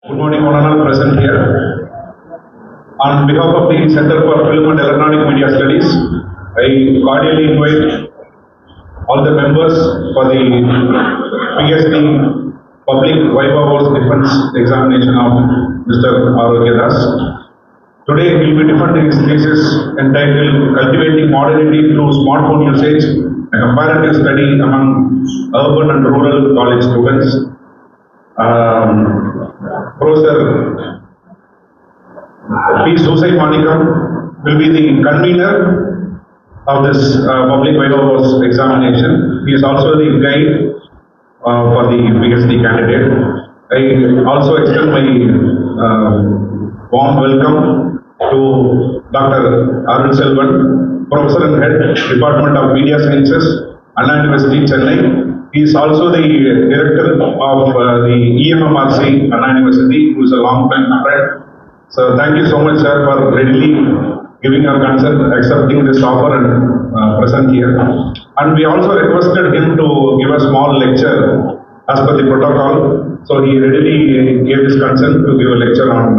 Good morning, one and all present here. On behalf of the Center for Film and Electronic Media Studies, I cordially invite all the members for the Ph.D. Public Viva-Voce Defense Examination of Mr. Das. Today he will be defending his thesis entitled Cultivating Modernity Through Smartphone Usage, a Comparative Study Among Urban and Rural College Students. Professor P. Manikam will be the convener of this public Viva-Voce examination. He is also the guide for the Ph.D. candidate. I also extend my warm welcome to Dr. Arun Selvan, Professor and Head, Department of Media Sciences, Anna University, Chennai. He is also the director of the EMMRC, Anna University, who is a long-time friend. So thank you so much, sir, for readily giving your consent, accepting this offer and present here. And we also requested him to give a small lecture as per the protocol. So he readily gave his consent to give a lecture on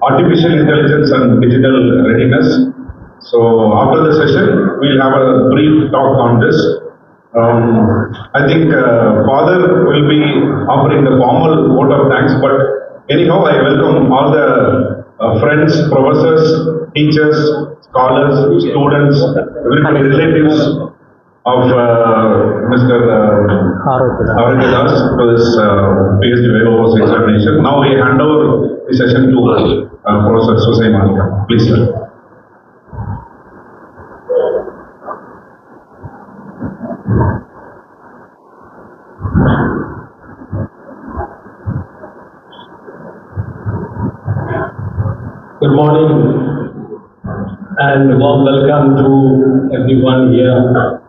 artificial intelligence and digital readiness. So after the session, we'll have a brief talk on this. I think Father will be offering the formal vote of thanks, but anyhow, I welcome all the friends, professors, teachers, scholars, students, everybody, relatives of Mr. Das to this Ph.D. Viva-Voce examination. Now we hand over the session to Professor Susai Manika. Please, sir. Good morning and warm welcome to everyone here.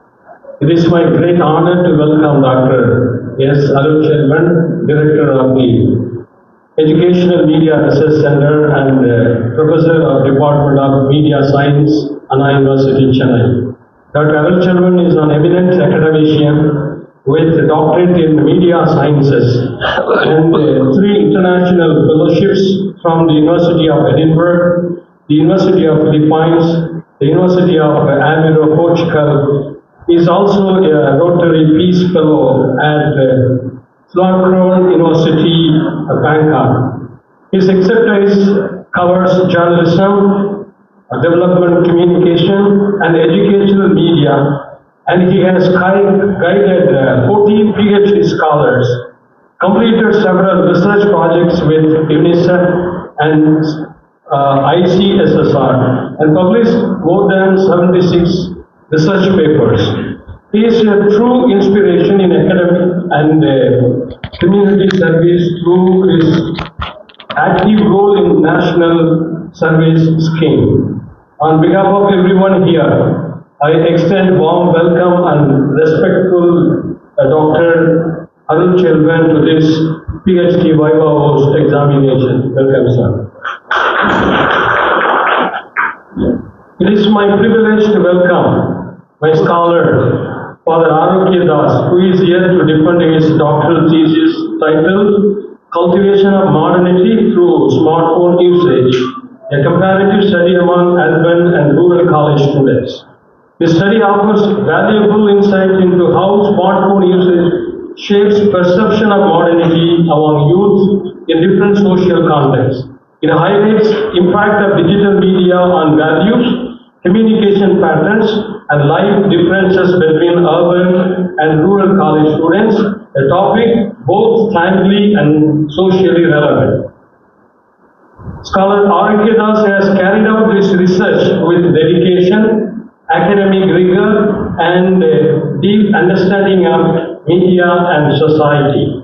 It is my great honor to welcome Dr. S. Arun Selvan, Director of the Educational Media Research Center and Professor of Department of Media Science, Anna University, Chennai. Dr. Arun Selvan is an eminent academician with a doctorate in media sciences and 3 international fellowships from the University of Edinburgh, the University of Philippines, the University of Aveiro, Portugal. He is also a Rotary Peace Fellow at Sloan University, Bangkok. His expertise covers journalism, development communication, and educational media, and he has guided 14 PhD scholars, completed several research projects with UNICEF and ICSSR, and published more than 76 research papers. He is a true inspiration in academic and community service through his active role in national service scheme. On behalf of everyone here, I extend warm welcome and respectful Dr. Arun Selvan to this Ph.D. Viva-Voce examination. Welcome, sir. It is my privilege to welcome my scholar, Father Das, who is here to defend his doctoral thesis titled Cultivation of Modernity Through Smartphone Usage, a Comparative Study Among Urban and Rural College Students. This study offers valuable insight into how smartphone usage shapes perception of modernity among youth in different social contexts. It highlights impact of digital media on values, communication patterns, and life differences between urban and rural college students, a topic both timely and socially relevant. Scholar Das has carried out this research with dedication, academic rigor, and deep understanding of media and society.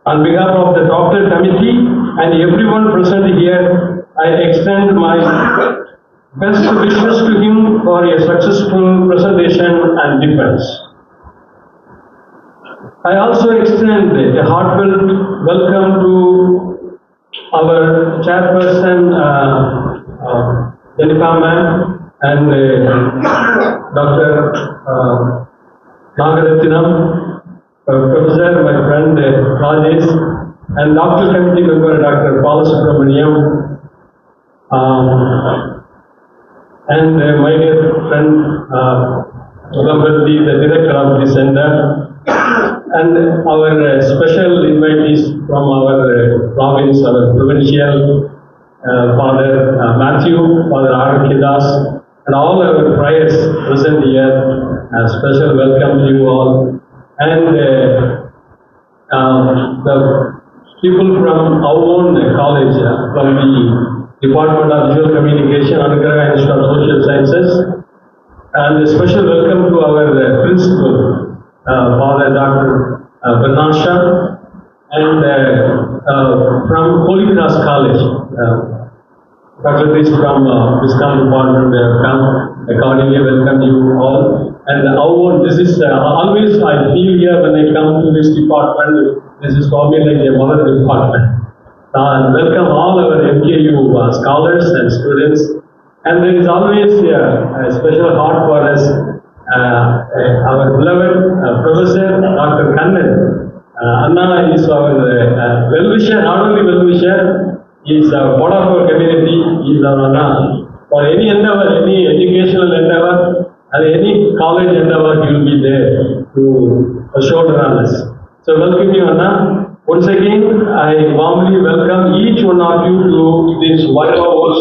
On behalf of the doctor committee and everyone present here, I extend my best wishes to him for a successful presentation and defense. I also extend a heartfelt welcome to our chairperson, Janika ma'am, and Dr. Nagarathinam, Professor, my friend Rajesh, and Doctoral Committee member Dr. Balasubramaniam, and my dear friend Viva-Voce, the director of the center, and our special invitees from our province, our provincial Father Matthew, Father Arakidas, and all our friars present here. A special welcome to you all. And the people from our own college, from the Department of Visual Communication, Anugrah Institute of Social Sciences, and a special welcome to our principal, Father Dr. Bernard Shah, and from Holy Cross College, faculties from Viscom department have come. Accordingly, welcome you all. And our own, this is always I feel here when I come to this department, this is for me like a mother department. And welcome all our MKU scholars and students. And there is always a special heart for us, our beloved Professor Dr. Kannan. Anna is our well-wisher, not only well-wisher, he is part of our community, he is our Anna. For any endeavor, any educational endeavor, and any college endeavor, he will be there to shoulder on us. So welcome you, Anna. Once again, I warmly welcome each one of you to this Viva-Voce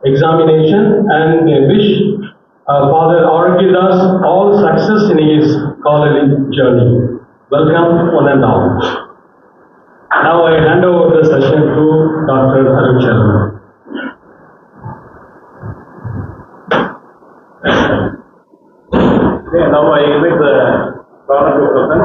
examination and wish Father Arakidas all success in his scholarly journey. Welcome, one and all. Now I hand over the session to Dr. Arun Sharma. Okay, now I invite the Governor to present.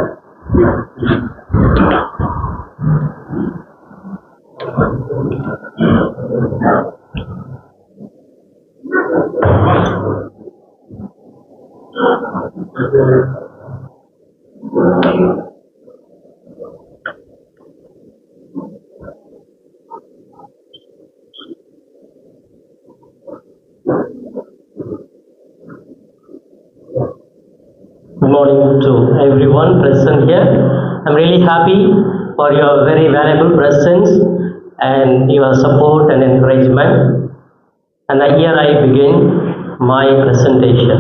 Good morning to everyone present here. I'm really happy for your very valuable presence and your support and encouragement. And here I begin my presentation.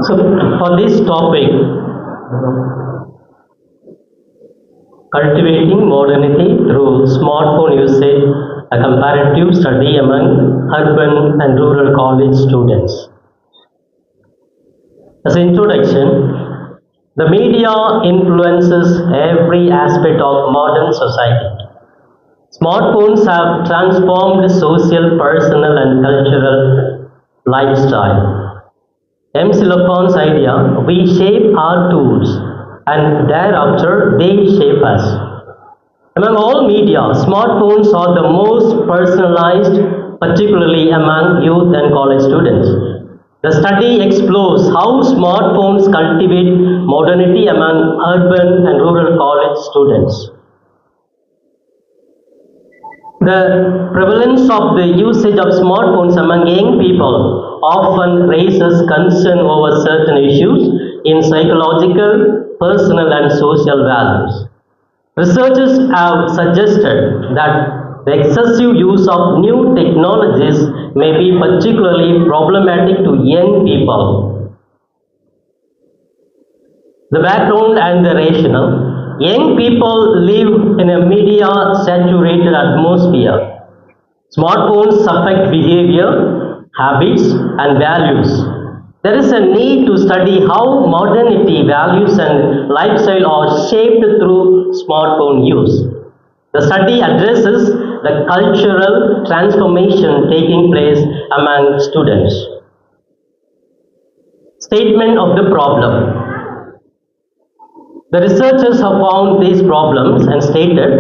So for this topic, cultivating modernity through smartphone usage, a comparative study among urban and rural college students. As an introduction, the media influences every aspect of modern society. Smartphones have transformed social, personal and cultural lifestyle. M. Silopon's idea, we shape our tools and thereafter they shape us. Among all media, smartphones are the most personalized, particularly among youth and college students. The study explores how smartphones cultivate modernity among urban and rural college students. The prevalence of the usage of smartphones among young people often raises concern over certain issues in psychological, personal and social values. Researchers have suggested that the excessive use of new technologies may be particularly problematic to young people. The background and the rationale. Young people live in a media-saturated atmosphere. Smartphones affect behavior, habits and values. There is a need to study how modernity, values and lifestyle are shaped through smartphone use. The study addresses the cultural transformation taking place among students. Statement of the problem. The researchers have found these problems and stated,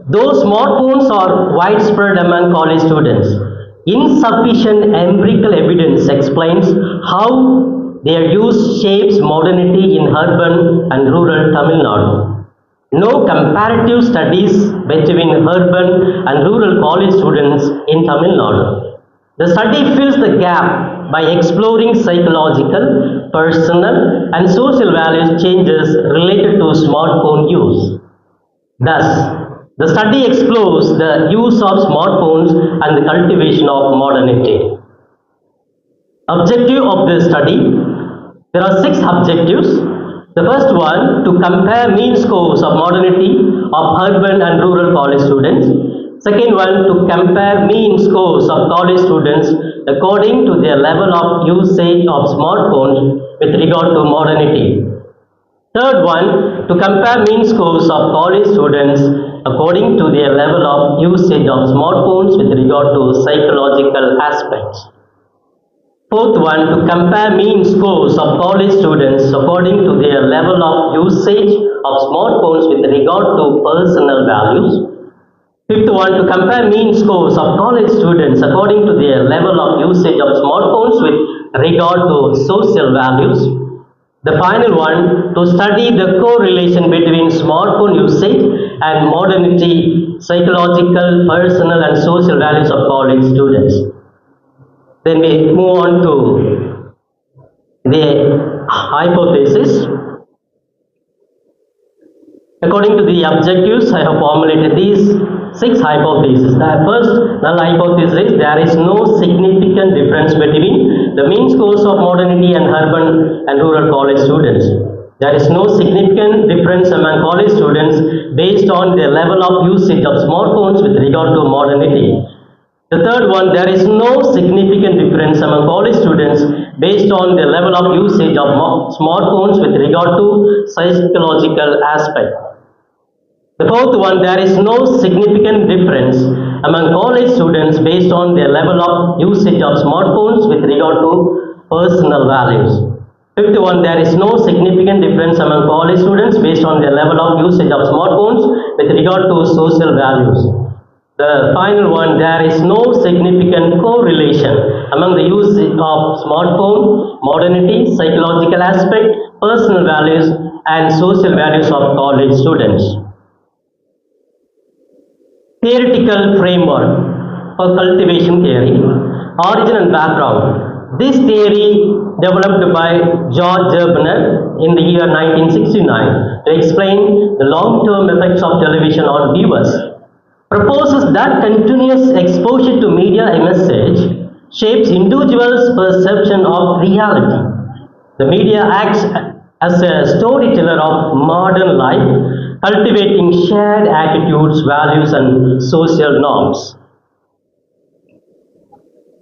though smartphones are widespread among college students, insufficient empirical evidence explains how their use shapes modernity in urban and rural Tamil Nadu. No comparative studies between urban and rural college students in Tamil Nadu. The study fills the gap by exploring psychological, personal, and social values changes related to smartphone use. Thus, the study explores the use of smartphones and the cultivation of modernity. Objective of this study: there are 6 objectives. The first one, to compare mean scores of modernity of urban and rural college students. Second one, to compare mean scores of college students according to their level of usage of smartphones with regard to modernity. Third one, to compare mean scores of college students according to their level of usage of smartphones with regard to psychological aspects. Fourth one, to compare mean scores of college students according to their level of usage of smartphones with regard to personal values. Fifth one, to compare mean scores of college students according to their level of usage of smartphones with regard to social values. The final one, to study the correlation between smartphone usage and modernity, psychological, personal, and social values of college students. Then we move on to the hypothesis. According to the objectives, I have formulated these 6 hypotheses. The first null hypothesis: there is no significant difference between the mean scores of modernity and urban and rural college students. There is no significant difference among college students based on their level of usage of smartphones with regard to modernity. The third one, there is no significant difference among college students based on their level of usage of smartphones with regard to psychological aspect. The fourth one, there is no significant difference among college students based on their level of usage of smartphones with regard to personal values. Fifth one, there is no significant difference among college students based on their level of usage of smartphones with regard to social values. The final one, there is no significant correlation among the use of smartphone, modernity, psychological aspect, personal values, and social values of college students. Theoretical framework for cultivation theory. Origin and background. This theory, developed by George Gerbner in the year 1969 to explain the long-term effects of television on viewers, proposes that continuous exposure to media message shapes individuals' perception of reality. The media acts as a storyteller of modern life, cultivating shared attitudes, values, and social norms.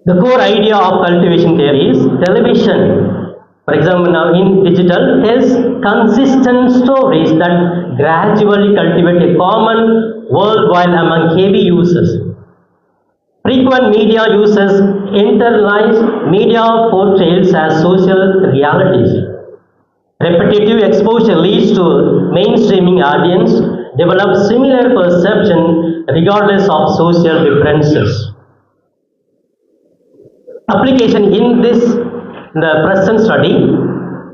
The core idea of cultivation theory is television, for example, now in digital, tells consistent stories that gradually cultivate a common worldwide among heavy users. Frequent media users internalize media portrayals as social realities. Repetitive exposure leads to mainstreaming audience develop similar perception regardless of social differences. Application in the present study,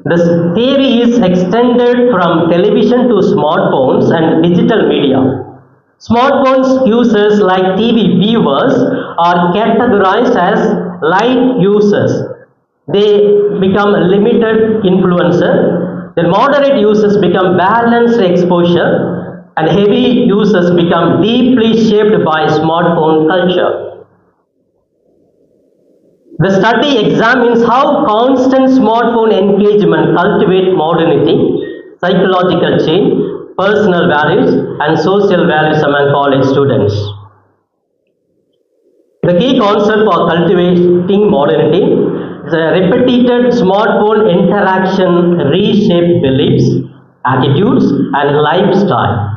this theory is extended from television to smartphones and digital media. Smartphones users like TV viewers are categorized as light users. They become limited influencer. Then moderate users become balanced exposure, and heavy users become deeply shaped by smartphone culture. The study examines how constant smartphone engagement cultivates modernity, psychological change, personal values, and social values among college students. The key concept for cultivating modernity: the repeated smartphone interaction reshape beliefs, attitudes, and lifestyle.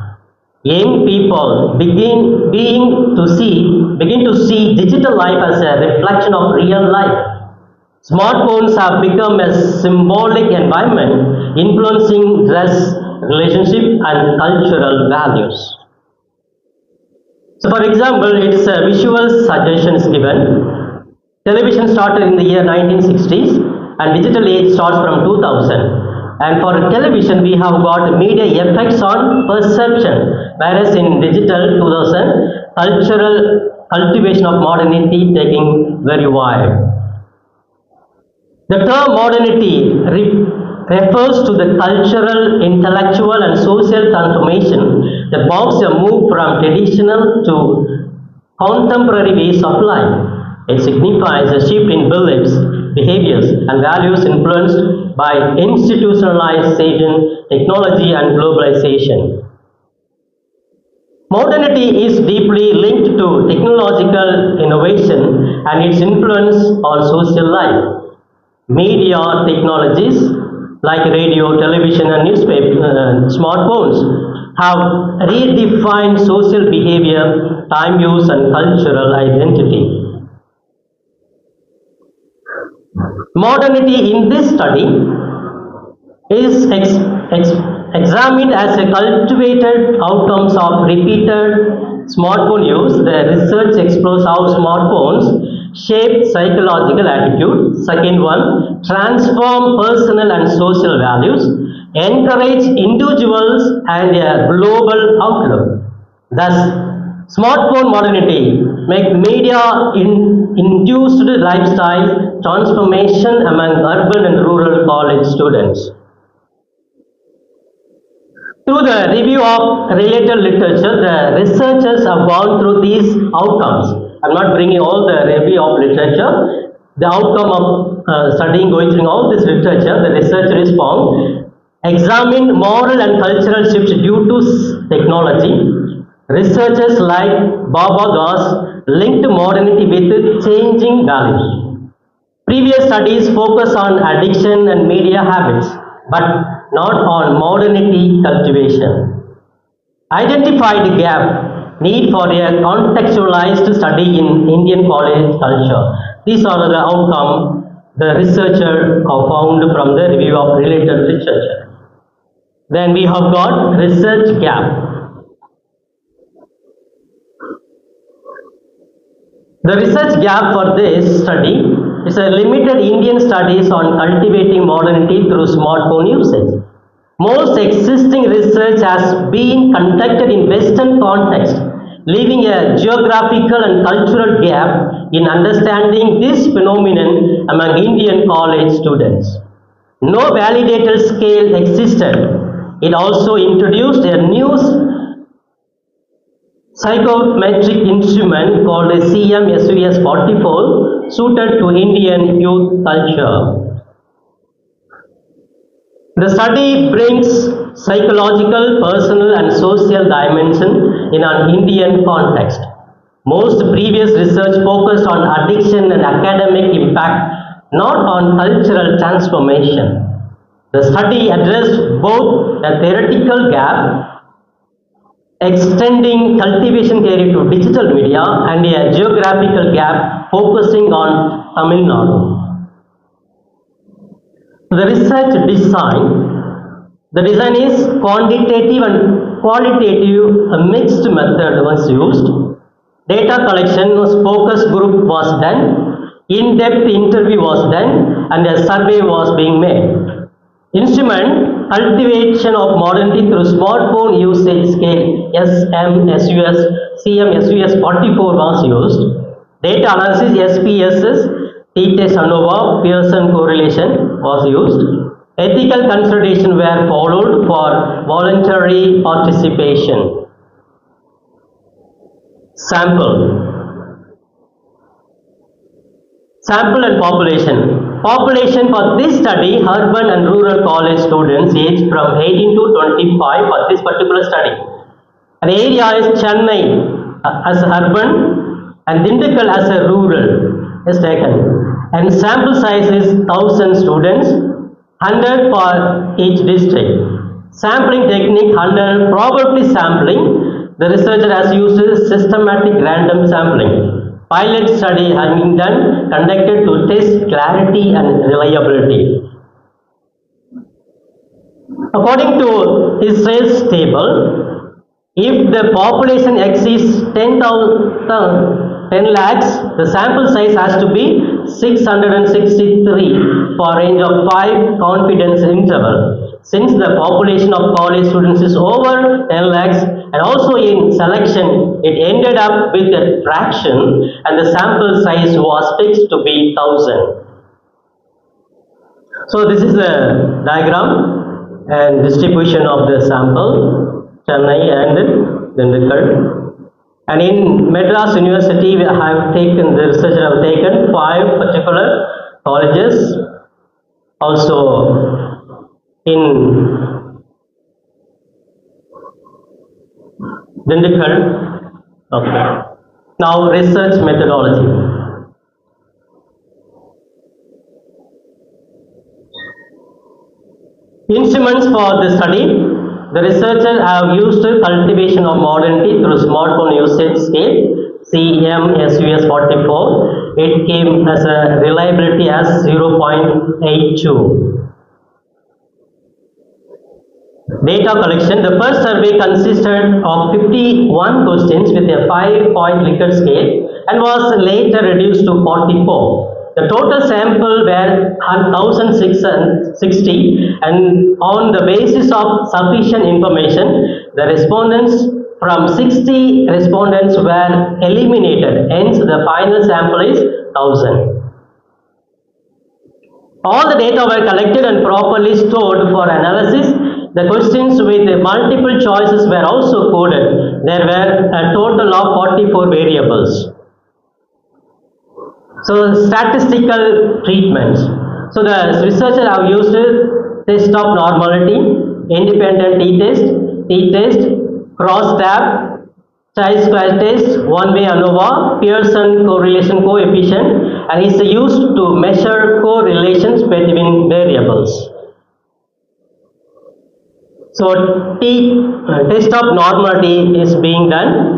Young people begin to see digital life as a reflection of real life. Smartphones have become a symbolic environment influencing dress, relationship, and cultural values. So, for example, it's a visual suggestion is given. Television started in the year 1960s and digital age starts from 2000. And for television, we have got media effects on perception, whereas in digital 2000, cultural cultivation of modernity taking very wide. The term modernity refers to the cultural, intellectual and social transformation that marks a move from traditional to contemporary ways of life. It signifies a shift in beliefs, behaviors and values influenced by institutionalization, technology and globalization. Modernity is deeply linked to technological innovation and its influence on social life. Media technologies like radio, television and smartphones have redefined social behavior, time use and cultural identity. Modernity in this study is examined as a cultivated outcomes of repeated smartphone use. The research explores how smartphones shape psychological attitude. Second one, transform personal and social values, encourage individuals and a global outlook. Thus, smartphone modernity make media induced lifestyle transformation among urban and rural college students. Through the review of related literature, the researchers have gone through these outcomes. I am not bringing all the review of literature. The outcome of studying, going through all this literature, the researcher is found, examine moral and cultural shifts due to technology. Researchers like Baba Das linked modernity with changing values. Previous studies focus on addiction and media habits, but not on modernity cultivation. Identified gap, need for a contextualized study in Indian college culture. These are the outcome the researcher found from the review of related literature. Then we have got research gap. The research gap for this study is a limited Indian studies on cultivating modernity through smartphone usage. Most existing research has been conducted in Western context, leaving a geographical and cultural gap in understanding this phenomenon among Indian college students. No validated scale existed. It also introduced a new psychometric instrument called a CMSUS 44 suited to Indian youth culture. The study brings psychological, personal and social dimension in an Indian context. Most previous research focused on addiction and academic impact, not on cultural transformation. The study addressed both a theoretical gap, extending cultivation career to digital media, and a geographical gap focusing on Tamil Nadu. The research design, the design is quantitative and qualitative, a mixed method was used. Data collection was focus group was done, in-depth interview was done, and a survey was being made. Instrument, cultivation of modernity through smartphone usage scale SMSUS, CMSUS 44 was used. Data analysis SPSS, t-test ANOVA, Pearson correlation was used. Ethical consideration were followed for voluntary participation. Sample and population. Population for this study, urban and rural college students aged from 18 to 25 for this particular study. And area is Chennai as urban and Dindigul as a rural is taken. And sample size is 1000 students, 100 for each district. Sampling technique 100 probability sampling. The researcher has used systematic random sampling. Pilot study having done conducted to test clarity and reliability. According to Israel's table, if the population exceeds 10 lakhs, the sample size has to be 663 for range of 5 confidence interval. since the population of college students is over 10 lakhs, and also in selection it ended up with a fraction and the sample size was fixed to be 1000. So this is the diagram and distribution of the sample, Chennai and Dindigul. And in Madras University, the researcher have taken 5 particular colleges. Also in Dindigul. Okay. Now research methodology. Instruments for the study. The researchers have used cultivation of modernity through smartphone usage scale CMSUS 44. It came as a reliability as 0.82. Data collection. The first survey consisted of 51 questions with a 5-point Likert scale and was later reduced to 44. The total sample were 1,660, and on the basis of sufficient information, the respondents from 60 respondents were eliminated. Hence, the final sample is 1,000. All the data were collected and properly stored for analysis. The questions with multiple choices were also coded. There were a total of 44 variables. So statistical treatments. So the researchers have used test of normality, independent t-test, cross-tab, chi-square test, one-way ANOVA, Pearson correlation coefficient, and is used to measure correlations between variables. So test of normality is being done.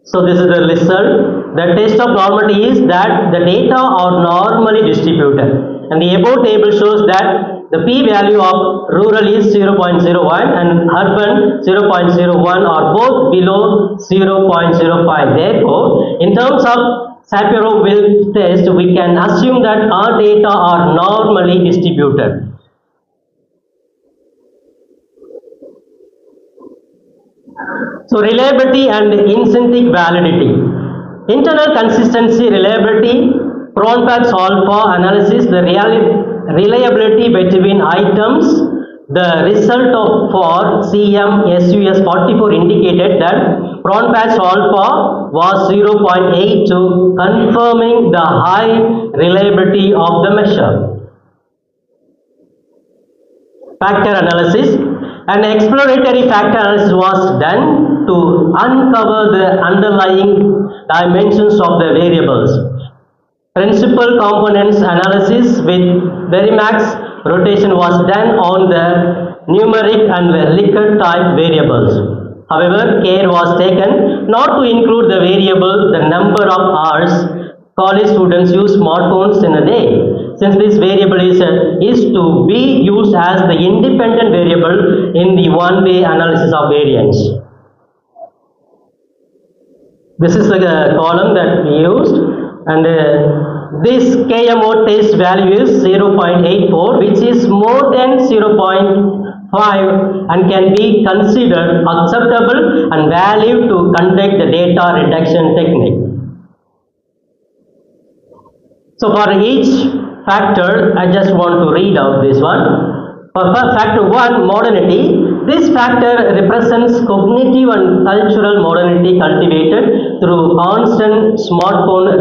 So this is the result. The test of normality is that the data are normally distributed. And the above table shows that the p-value of rural is 0.01 and urban 0.01 are both below 0.05. Therefore, in terms of Shapiro-Wilk test, we can assume that our data are normally distributed. So reliability and intrinsic validity. Internal consistency, reliability, Cronbach's alpha analysis, the reliability between items. The result for CMSUS 44 indicated that Cronbach's alpha was 0.82, confirming the high reliability of the measure. Factor analysis. An exploratory factor analysis was done to uncover the underlying dimensions of the variables. Principal components analysis with Verimax rotation was done on the numeric and Likert type variables. However, care was taken not to include the variable the number of hours college students use smartphones in a day, since this variable is to be used as the independent variable in the one-way analysis of variance. This is the column that we used, and this KMO test value is 0.84, which is more than 0.5 and can be considered acceptable and valid to conduct the data reduction technique. So for each factor, I just want to read out this one. For factor 1, modernity, this factor represents cognitive and cultural modernity cultivated through constant smartphone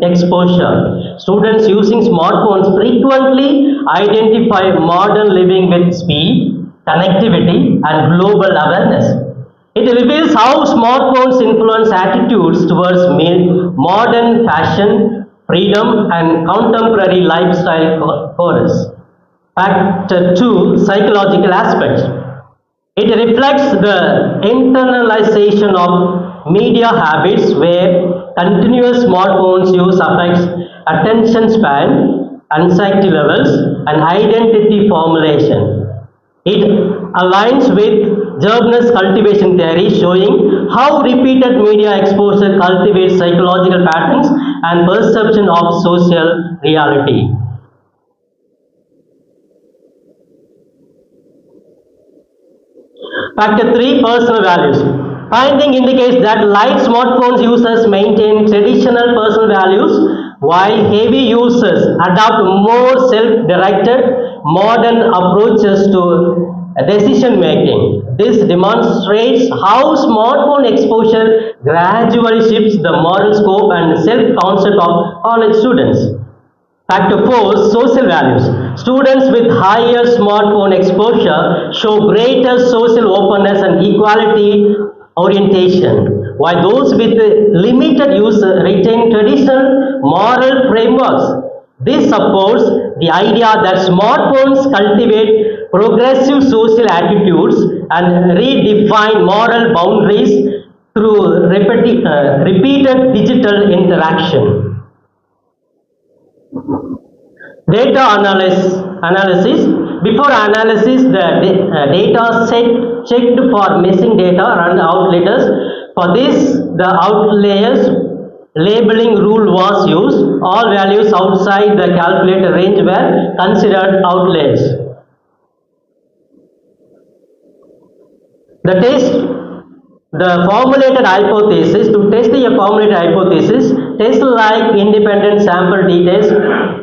exposure. Students using smartphones frequently identify modern living with speed, connectivity, and global awareness. It reveals how smartphones influence attitudes towards modern fashion, freedom, and contemporary lifestyle chorus. Factor 2, psychological aspects. It reflects the internalization of media habits where continuous smartphones use affects attention span, anxiety levels, and identity formulation. It aligns with Gerbner's cultivation theory, showing how repeated media exposure cultivates psychological patterns and perception of social reality. Factor 3, personal values. Finding indicates that light smartphones users maintain traditional personal values while heavy users adopt more self-directed modern approaches to decision making. This demonstrates how smartphone exposure gradually shifts the moral scope and self-concept of college students. Factor 4, social values. Students with higher smartphone exposure show greater social openness and equality orientation, while those with limited use retain traditional moral frameworks. This supports the idea that smartphones cultivate progressive social attitudes and redefine moral boundaries through repeated digital interaction. Data analysis. Before analysis, the data set checked for missing data and outliers. For this, the outliers labeling rule was used. All values outside the calculated range were considered outliers. The formulated hypothesis. To test the formulated hypothesis, tests like independent sample details,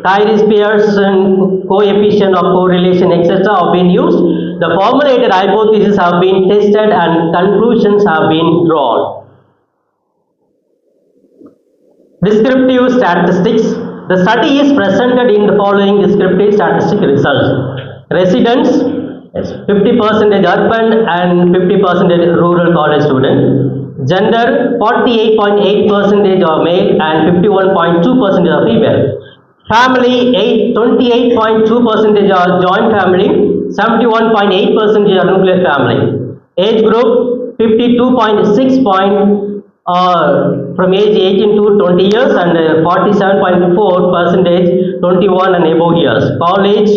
Pearson coefficient of correlation, etc. have been used. The formulated hypotheses have been tested and conclusions have been drawn. Descriptive statistics. The study is presented in the following descriptive statistic results. Residents, 50% urban and 50% rural college student. Gender, 48.8% are male and 51.2% are female. Family, 28.2% are joint family, 71.8% are nuclear family. Age group, 52.6 from age 18 to 20 years and 47.4% 21 and above years. College,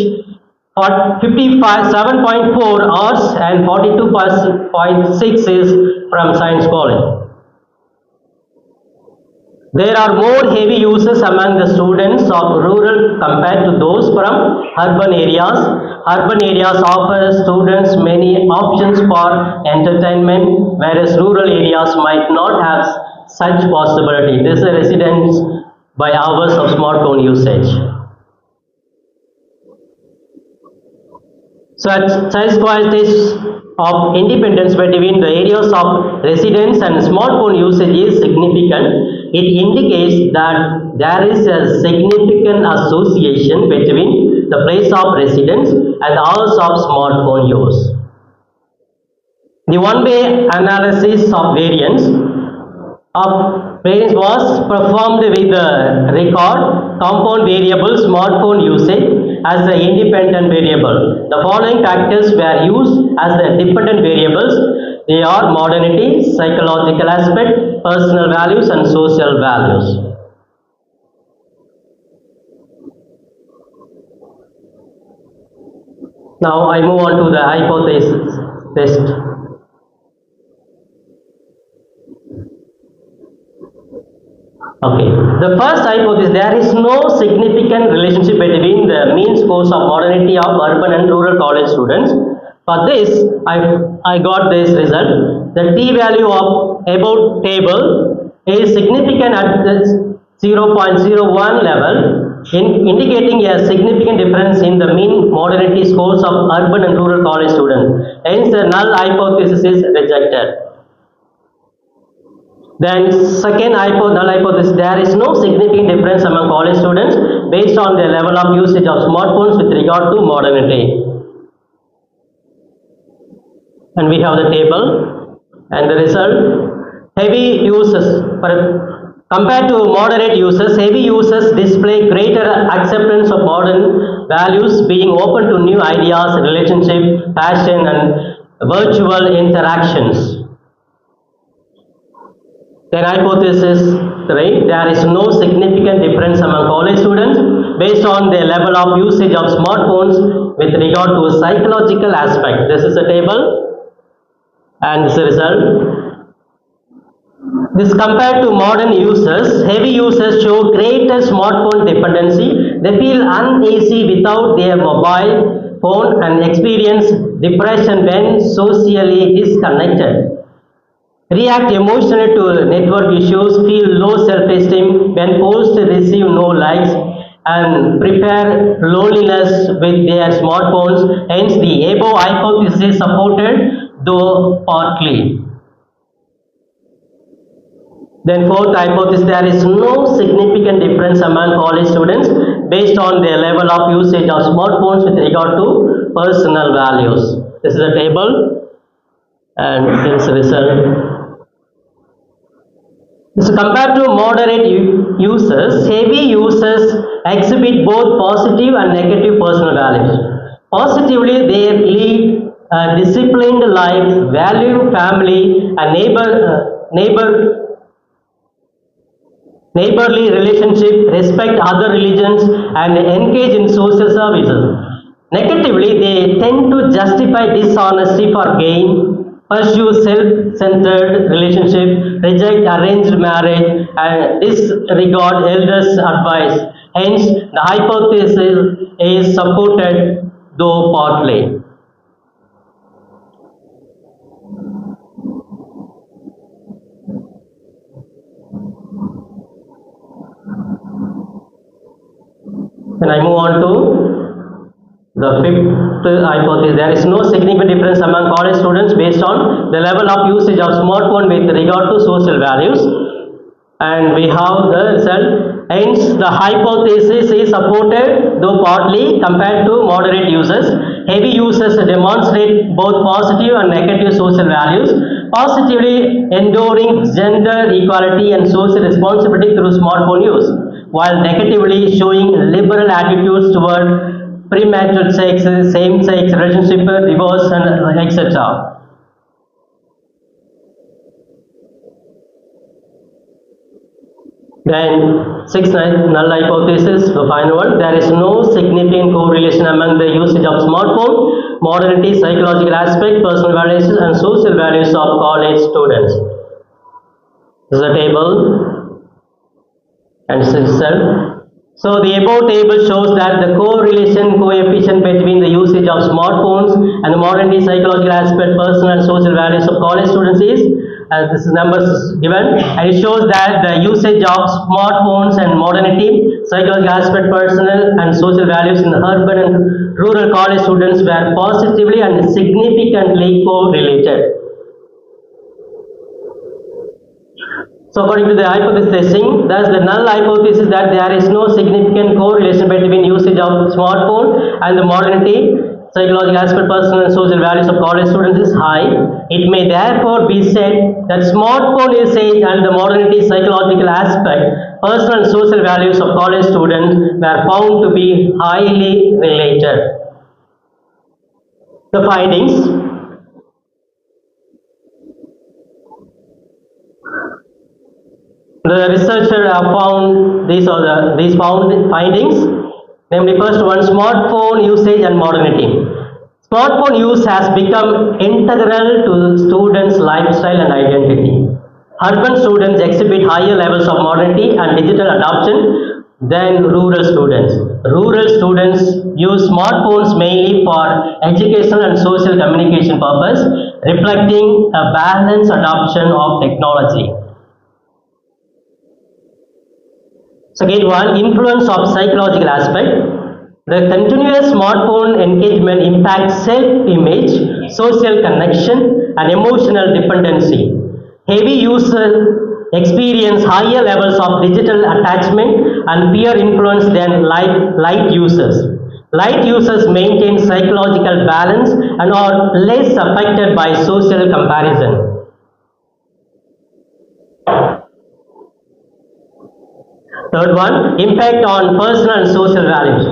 57.4 arts and 42.6 is from science college. There are more heavy users among the students of rural compared to those from urban areas. Urban areas offer students many options for entertainment, whereas rural areas might not have such possibility. This is evidenced by hours of smartphone usage. Such qualities of independence between the areas of residence and smartphone usage is significant. It indicates that there is a significant association between the place of residence and hours of smartphone use. The one-way analysis of variance was performed with the record compound variable smartphone usage as the independent variable. The following factors were used as the dependent variables. They are modernity, psychological aspect, personal values and social values. Now I move on to the hypothesis test. Okay, the first hypothesis, there is no significant relationship between the mean scores of modernity of urban and rural college students. For this, I got this result. The t-value of about table is significant at the 0.01 level, indicating a significant difference in the mean modernity scores of urban and rural college students. Hence, the null hypothesis is rejected. Then second null hypothesis, there is no significant difference among college students based on their level of usage of smartphones with regard to modernity. And we have the table and the result. Heavy users, compared to moderate users, heavy users display greater acceptance of modern values, being open to new ideas, relationship, passion and virtual interactions. Then hypothesis 3, there is no significant difference among college students based on their level of usage of smartphones with regard to a psychological aspect. This is a table and this is the result. This compared to modern users, heavy users show greater smartphone dependency. They feel uneasy without their mobile phone and experience depression when socially disconnected. React emotionally to network issues, feel low self-esteem when posts receive no likes, and prefer loneliness with their smartphones. Hence, the above hypothesis is supported, though partly. Then fourth hypothesis, there is no significant difference among college students based on their level of usage of smartphones with regard to personal values. This is a table and this result. So compared to moderate users, heavy users exhibit both positive and negative personal values. Positively, they lead a disciplined life, value family and neighborly relationship, respect other religions, and engage in social services. Negatively, they tend to justify dishonesty for gain, pursue self-centered relationship, reject arranged marriage, and disregard elders' advice. Hence, the hypothesis is supported, though partly. Then I move on to the fifth hypothesis. There is no significant difference among college students based on the level of usage of smartphone with regard to social values. And we have the result. Hence, the hypothesis is supported, though partly, compared to moderate users. Heavy users demonstrate both positive and negative social values, positively enduring gender equality and social responsibility through smartphone use, while negatively showing liberal attitudes toward premarital sex, same-sex relationship, divorce, and etc. Then, sixth null hypothesis, the final one, there is no significant correlation among the usage of smartphone, modernity, psychological aspect, personal values, and social values of college students. This is a table and result. So the above table shows that the correlation coefficient between the usage of smartphones and the modernity, psychological aspect, personal and social values of college students is, as this numbers given, and it shows that the usage of smartphones and modernity, psychological aspect, personal and social values in the urban and rural college students were positively and significantly correlated. So according to the hypothesis testing, thus the null hypothesis that there is no significant correlation between usage of smartphone and the modernity, psychological aspect, personal and social values of college students is high. It may therefore be said that smartphone usage and the modernity, psychological aspect, personal and social values of college students were found to be highly related. The findings. The researcher have found these findings. Namely, first one, smartphone usage and modernity. Smartphone use has become integral to students' lifestyle and identity. Urban students exhibit higher levels of modernity and digital adoption than rural students. Rural students use smartphones mainly for educational and social communication purpose, reflecting a balanced adoption of technology. Second one, influence of psychological aspect. The continuous smartphone engagement impacts self-image, social connection, and emotional dependency. Heavy users experience higher levels of digital attachment and peer influence than light users. Light users maintain psychological balance and are less affected by social comparison. Third one, impact on personal and social values.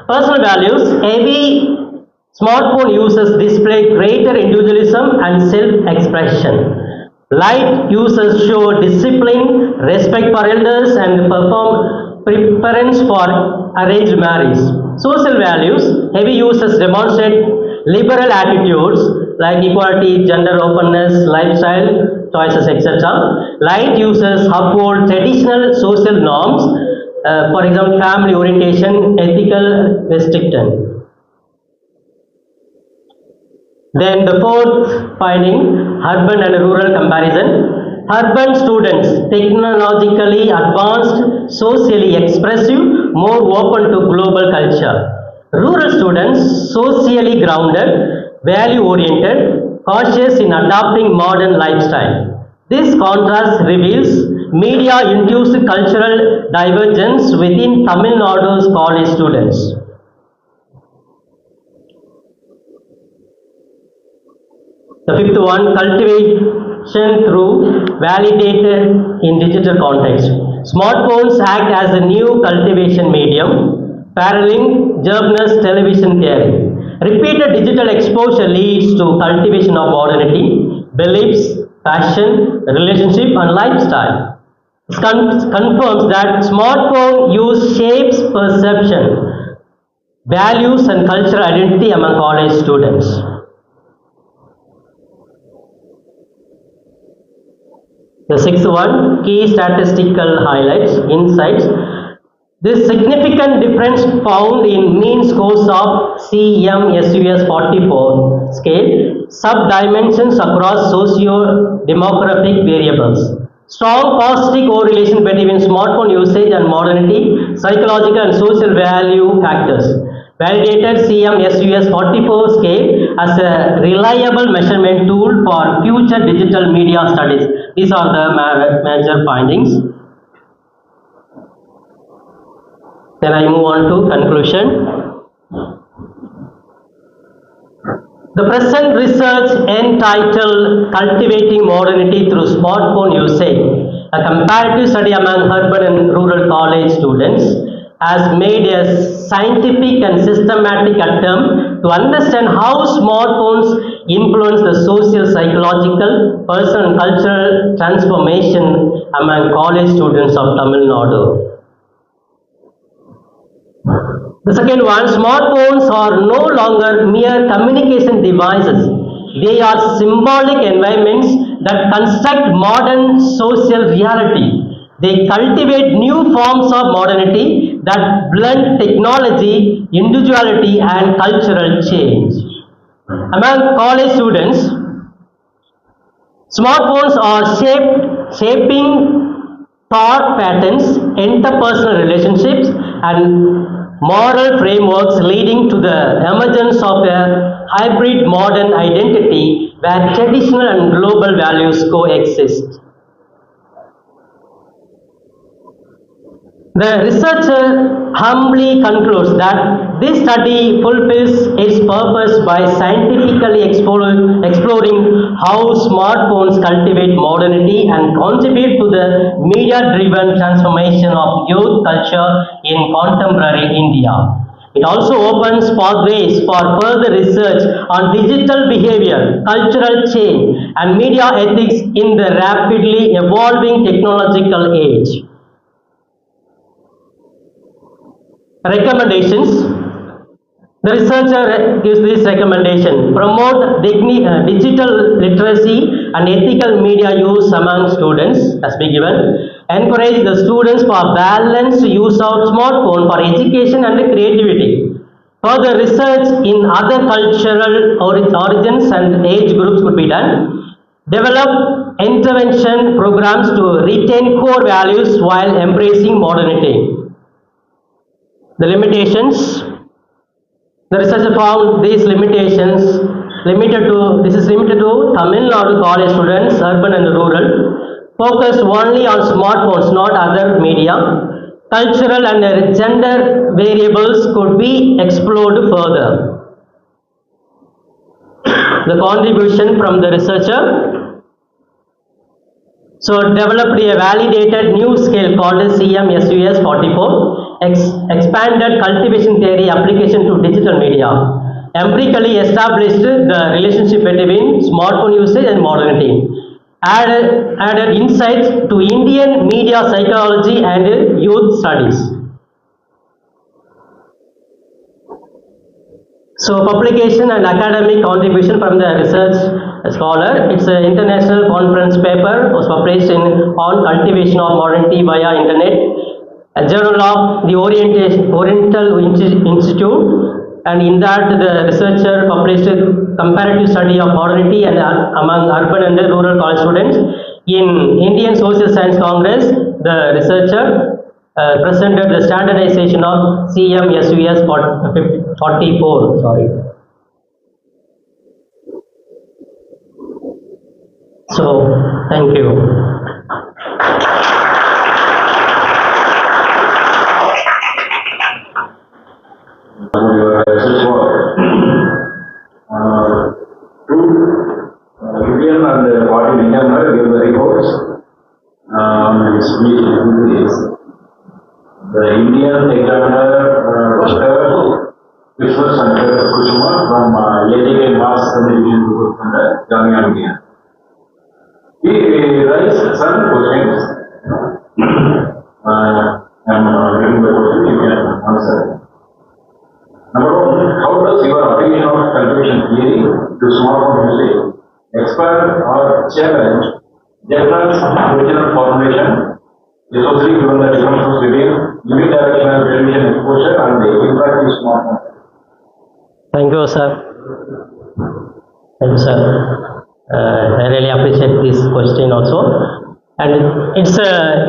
Personal values, heavy smartphone users display greater individualism and self-expression. Light users show discipline, respect for elders, and preference for arranged marriage. Social values, heavy users demonstrate liberal attitudes like equality, gender openness, lifestyle choices, etc. Light users uphold traditional social norms, for example, family orientation, ethical restriction. Then the fourth finding, urban and rural comparison. Urban students, technologically advanced, socially expressive, more open to global culture. Rural students, socially grounded, value-oriented, cautious in adopting modern lifestyle. This contrast reveals media-induced cultural divergence within Tamil Nadu's college students. The fifth one, cultivation through validated in digital context. Smartphones act as a new cultivation medium, paralleling Gerbner's television theory. Repeated digital exposure leads to cultivation of modernity, beliefs, passion, relationship, and lifestyle. It confirms that smartphone use shapes perception, values, and cultural identity among college students. The sixth one, key statistical highlights, insights. This significant difference found in mean scores of CMSUS 44 scale, sub-dimensions across socio-demographic variables. Strong positive correlation between smartphone usage and modernity, psychological and social value factors. Validated CMSUS 44 scale as a reliable measurement tool for future digital media studies. These are the major findings. Then I move on to conclusion. The present research entitled Cultivating Modernity Through Smartphone Usage, a comparative study among urban and rural college students, has made a scientific and systematic attempt to understand how smartphones influence the social, psychological, personal and cultural transformation among college students of Tamil Nadu. The second one, smartphones are no longer mere communication devices. They are symbolic environments that construct modern social reality. They cultivate new forms of modernity that blend technology, individuality, and cultural change. Among college students, smartphones are shaping thought patterns, interpersonal relationships, and moral frameworks, leading to the emergence of a hybrid modern identity where traditional and global values coexist. The researcher humbly concludes that this study fulfills its purpose by scientifically exploring how smartphones cultivate modernity and contribute to the media-driven transformation of youth culture in contemporary India. It also opens pathways for further research on digital behavior, cultural change, and media ethics in the rapidly evolving technological age. Recommendations. The researcher gives this recommendation: promote digital literacy and ethical media use among students, as be given. Encourage the students for balanced use of smartphone for education and creativity. Further research in other cultural origins and age groups could be done. Develop intervention programs to retain core values while embracing modernity. The limitations. The researcher found these limitations limited to Tamil Nadu college students, urban and rural, focused only on smartphones, not other media. Cultural and gender variables could be explored further. The contribution from the researcher. So developed a validated new scale called CMSUS 44. Expanded cultivation theory application to digital media. Empirically established the relationship between smartphone usage and modernity. Added insights to Indian media psychology and youth studies. So publication and academic contribution from the research scholar. It's an international conference paper, was published on cultivation of modernity via internet. A journal of the Oriental Institute, and in that the researcher published a comparative study of modernity and among urban and rural college students. In Indian Social Science Congress, the researcher presented the standardization of CMSUS 44. Sorry. So, thank you. Your research work. Two Indian and what in Indian give the reports on this is the Indian examiner Dr. Vishwas Shankar Kushma from ATK Mass Communication Group from the Jamia India. He raised some questions. I'm reading the question, you can answer. Number one, how does your application of cultivation theory to smartphone usage expand or challenge general original formulation, especially given the differences between unidirectional television exposure and the interactive smartphone? Thank you, sir. Thank you, sir. I really appreciate this question also. And it's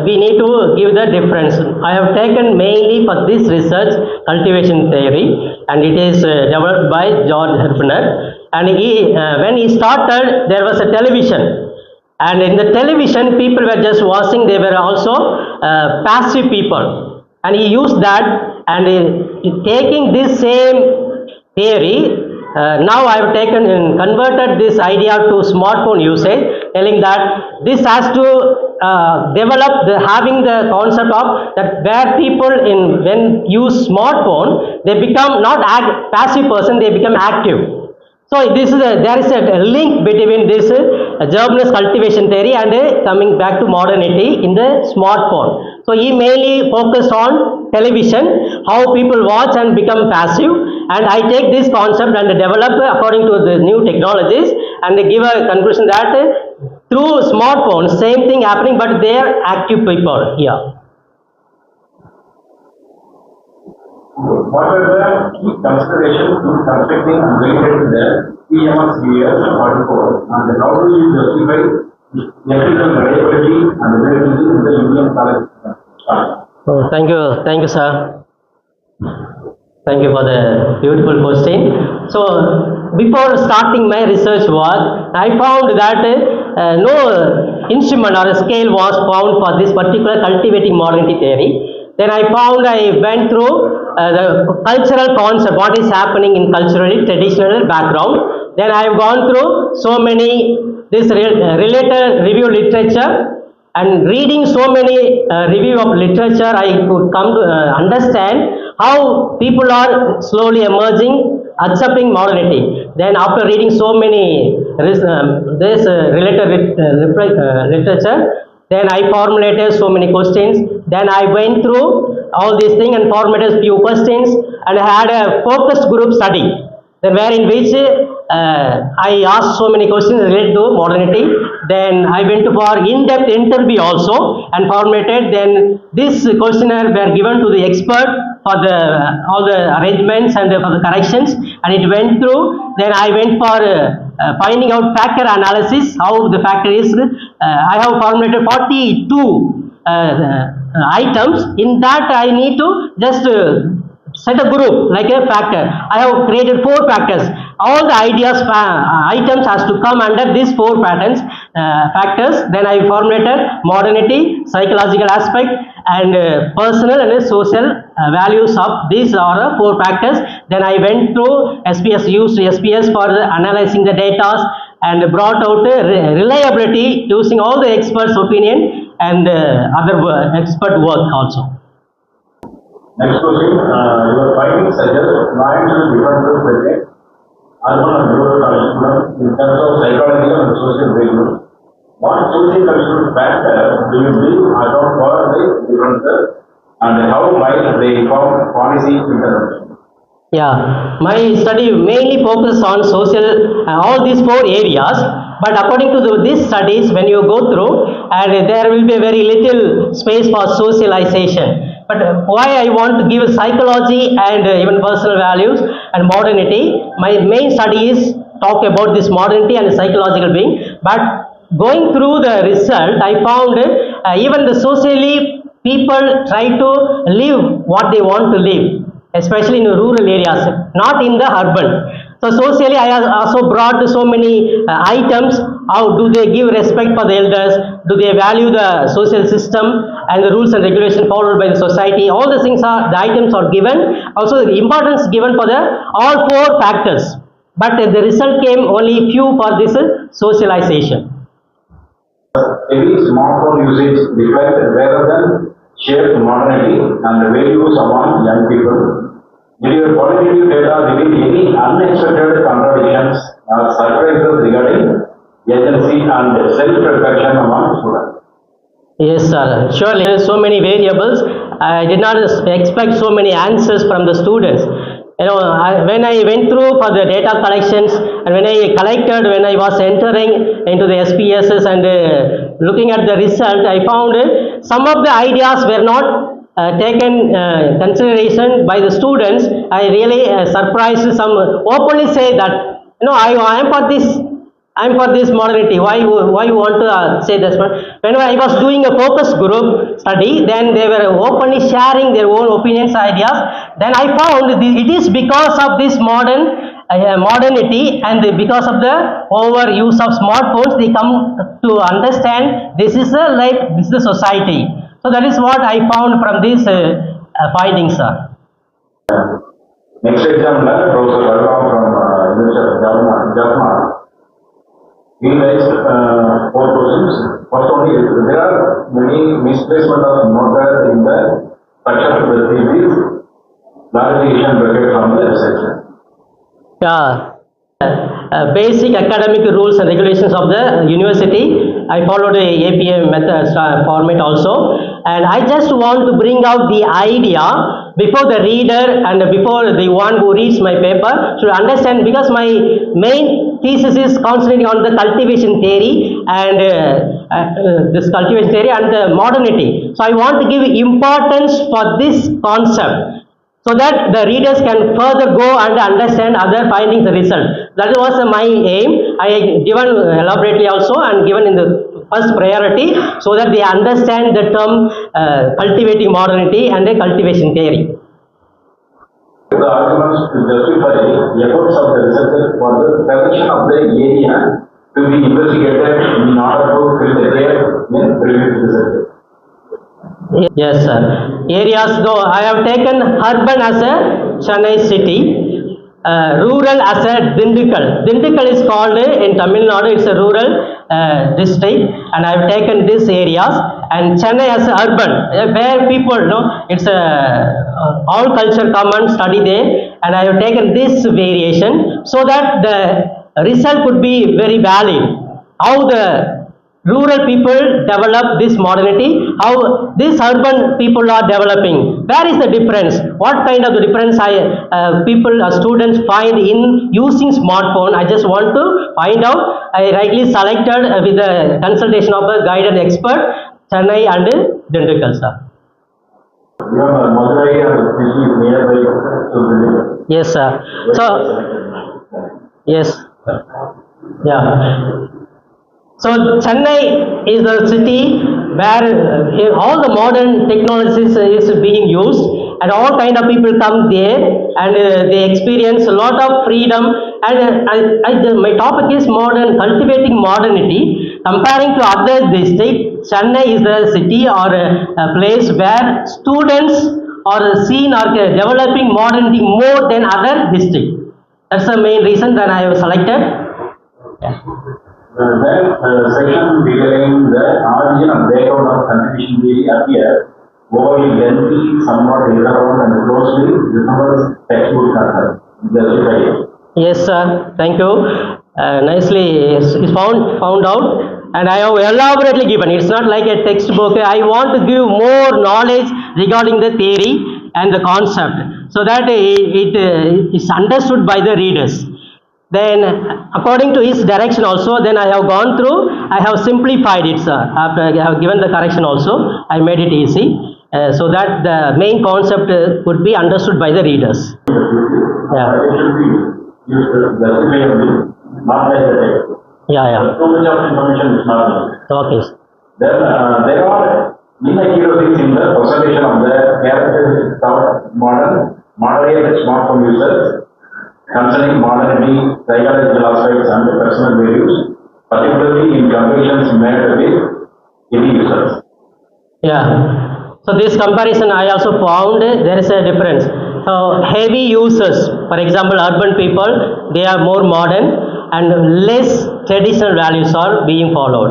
we need to give the difference. I have taken mainly for this research cultivation theory, and it is developed by George Herbner. And he, when he started, there was a television, and in the television, people were just watching. They were also passive people, and he used that. And taking this same theory, now I have taken and converted this idea to smartphone usage, telling that this has to develop having the concept of that where people when use smartphone, they become not passive person, they become active. So this is there is a link between this germinous cultivation theory and coming back to modernity in the smartphone. So he mainly focused on television, how people watch and become passive, and I take this concept and develop according to the new technologies and give a conclusion that through smartphones same thing happening, but they are active people here. What are the key considerations in constructing and related to the PMS 44, and how do you justify ethical reliability and reliability in the Indian college? Oh, thank you, sir. Thank you for the beautiful question. So, before starting my research work, I found that no instrument or scale was found for this particular cultivating modernity theory. Then I went through the cultural concept, what is happening in culturally traditional background. Then I have gone through so many this related review literature, and reading so many review of literature, I could come to understand how people are slowly emerging, accepting modernity. Then after reading so many this related literature, then I formulated so many questions. Then I went through all these things and formulated few questions, and I had a focus group study, where in which I asked so many questions related to modernity. Then I went for in-depth interview also and formulated. Then this questionnaire were given to the expert for all the arrangements and for the corrections, and it went through. Then I went for finding out factor analysis, how the factor is. I have formulated 42 items. In that I need to just set a group like a factor. I have created 4 factors. All the ideas items has to come under these 4 factors. Then I formulated modernity, psychological aspect, and personal and social values of these are 4 factors. Then I went through SPS, used SPS for analyzing the data, and brought out reliability using all the experts' opinion and other expert work also. Next question, your findings suggest marginal differences between urban and rural college students in terms of psychological and social values. What socio-cultural factors do you believe account for the differences, and how might they inform policy intervention? Yeah, my study mainly focused on social, all these 4 areas. But according to these studies, when you go through, and there will be very little space for socialization. But why I want to give psychology and even personal values and modernity, my main study is talk about this modernity and psychological being. But going through the result, I found even the socially people try to live what they want to live, especially in rural areas, not in the urban. So socially, I have also brought so many items. How do they give respect for the elders? Do they value the social system and the rules and regulations followed by the society? All the things are the items are given. Also, the importance given for the all four factors. But the result came only few for this socialization. Heavy smartphone usage reflects rather than shared modernity and values among young people. Did your qualitative data reveal any unexpected contradictions or surprises regarding agency and self-reflection among students? Yes, sir. Surely, there are so many variables. I did not expect so many answers from the students. When I went through for the data collections and when I was entering into the SPSS and looking at the result, I found some of the ideas were not taken consideration by the students. I really surprised some openly say that I am for this. I'm for this modernity. Why you want to say this one? When I was doing a focus group study, then they were openly sharing their own opinions, ideas. Then I found it is because of this modernity and because of the overuse of smartphones, they come to understand this is a life, this is a society. So that is what I found from these findings, sir. Next examiner, Professor Balram from University of Jaffna. He raised 4 questions. First one is, there are many misplacement of matter in the structure of the thesis. Clarification required from the researcher. Yeah. Basic academic rules and regulations of the university. I followed a APA method format also, and I just want to bring out the idea before the reader and before the one who reads my paper should understand, because my main thesis is concentrating on the cultivation theory and this cultivation theory and the modernity. So I want to give importance for this concept, so that the readers can further go and understand other findings and results. That was my aim. I given elaborately also and given in the first priority, so that they understand the term cultivating modernity and the cultivation theory. The arguments to justify the efforts of the researchers for the selection of the area to be investigated in order to fill the gap in previous research. Yes, sir. Areas, though I have taken urban as a Chennai city, rural as a Dindigul. Dindigul is called in Tamil Nadu, it's a rural district, and I have taken these areas, and Chennai as urban, where people it's all culture common study there, and I have taken this variation so that the result could be very valid. How the rural people develop this modernity, how these urban people are developing. Where is the difference? What kind of the difference students find in using smartphone? I just want to find out. I rightly selected with the consultation of a guided expert, Chennai and Dindigul, sir. Madurai and Trichy is nearby to the Yes, sir. So, yes. Yeah. So Chennai is the city where all the modern technologies is being used, and all kind of people come there, and they experience a lot of freedom. And my topic is cultivating modernity. Comparing to other districts, Chennai is the city or a place where students are seen or developing modernity more than other districts. That's the main reason that I have selected. Yeah. Section detailing the origin and background of cultivation theory appear overly lengthy, somewhat irrelevant, and closely resembles textbook content. Justify it. Yes, sir. Thank you. Nicely is found out, and I have elaborately given. It's not like a textbook. I want to give more knowledge regarding the theory and the concept, so that it is understood by the readers. Then, according to his direction also, then I have gone through, I have simplified it, sir. After I have given the correction also, I made it easy. so that the main concept could be understood by the readers. Yeah. It should be used the way only, not like the text. Yeah. Too much of information is not needed. Okay. Then there are inaccuracies in the presentation of the characteristics of moderate smartphone users concerning modernity, psychological aspects and personal values, particularly in comparisons made with heavy users. Yeah. So this comparison I also found there is a difference. So heavy users, for example, urban people, they are more modern and less traditional values are being followed.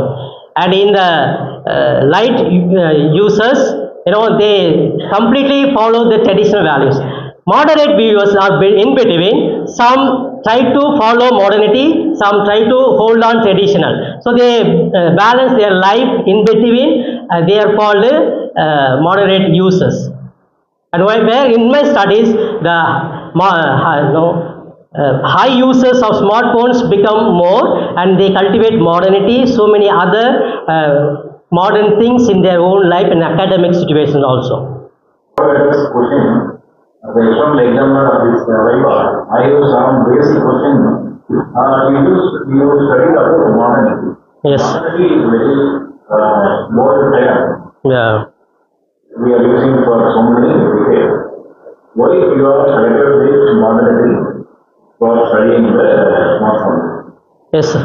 And in the light users, they completely follow the traditional values. Moderate viewers are in between. Some try to follow modernity, some try to hold on traditional. So they balance their life in between. They are called moderate users. And where in my studies, the high users of smartphones become more, and they cultivate modernity, so many other modern things in their own life and academic situations also. Question. The external examiner of this Viva, I have some basic question. You studied about modernity. Yes. Modernity is very more term. Yeah. We are using for so many decades. Why you are selected this modernity for studying the smartphone? Yes,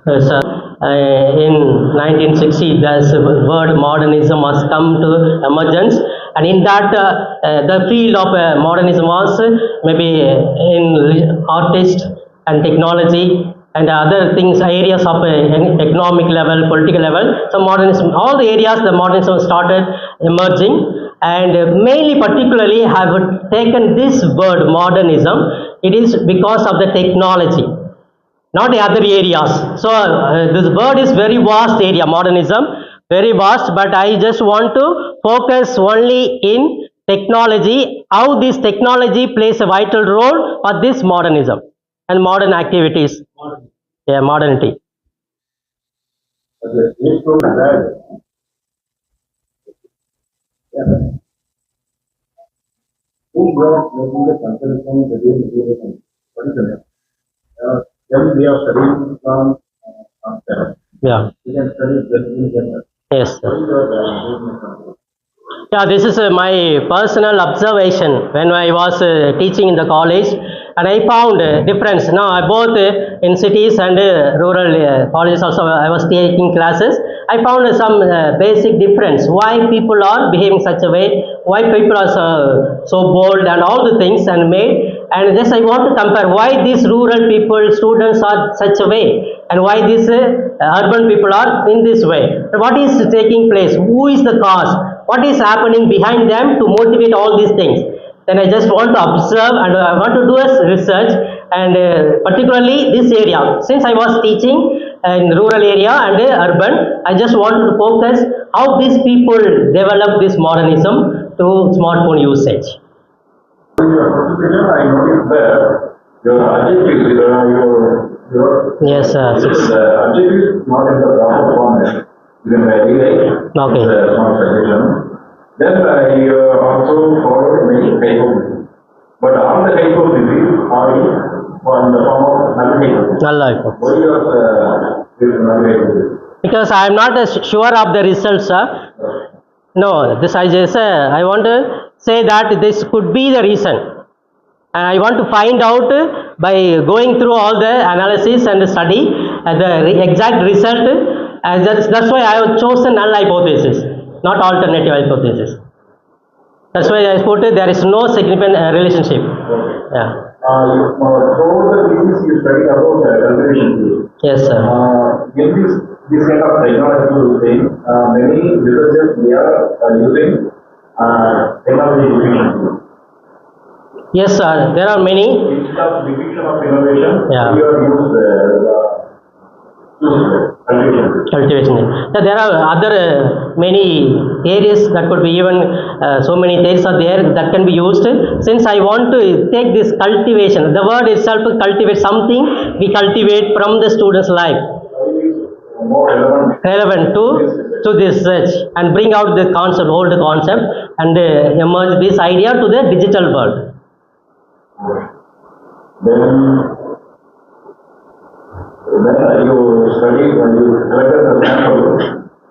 yes, sir. In 1960, the word modernism has come to emergence, and in that the field of modernism was maybe in artist and technology and other things, areas of economic level, political level. So modernism, all the areas the modernism started emerging, and mainly particularly have taken this word modernism. It is because of the technology, not the other areas. So this word is very vast area, modernism, very vast, but I just want to focus only in technology, how this technology plays a vital role for this modernism and modern activities. Yeah, modernity. Who brought making the comparison between the what is the name? When we are studying from Yeah. we can study general. Yes, sir. What is your Yeah, this is my personal observation when I was teaching in the college, and I found difference. Now, both in cities and rural colleges also, I was taking classes. I found some basic difference. Why people are behaving such a way? Why people are so bold and all the things and made. And this I want to compare why these rural people, students are such a way, and why these urban people are in this way. What is taking place? Who is the cause? What is happening behind them to motivate all these things? Then I just want to observe and I want to do a research, and particularly this area. Since I was teaching in rural area and urban, I just wanted to focus how these people develop this modernism through smartphone usage. In your participation, I noticed that your adjectives, your Yes, sir. the adjectives not in the proper format. You can rewrite. Okay. It's a small suggestion. Then I also followed many hypotheses. But all the hypotheses are in the form of null hypotheses. Null hypothesis. Why this null hypothesis? Because I am not sure of the results, sir. No, this I just I want to say that this could be the reason. And I want to find out by going through all the analysis and study the exact result. That's why I have chosen null hypothesis, not alternative hypothesis. That's why I put there is no significant relationship. Okay. Yeah. Throughout the thesis you studied about calculation theory. Yes, sir. In this kind of technological thing, many researchers they are using technology diffusion. Yes, sir. There are many. Instead of diffusion of innovation, Yeah. we are cultivation. Cultivation. Yeah, there are other many areas that could be even so many theories are there that can be used. Since I want to take this cultivation, the word itself cultivate something we cultivate from the student's life. more relevant to this research and bring out the concept, old concept, and emerge this idea to the digital world. Then you study, when you collected the sample,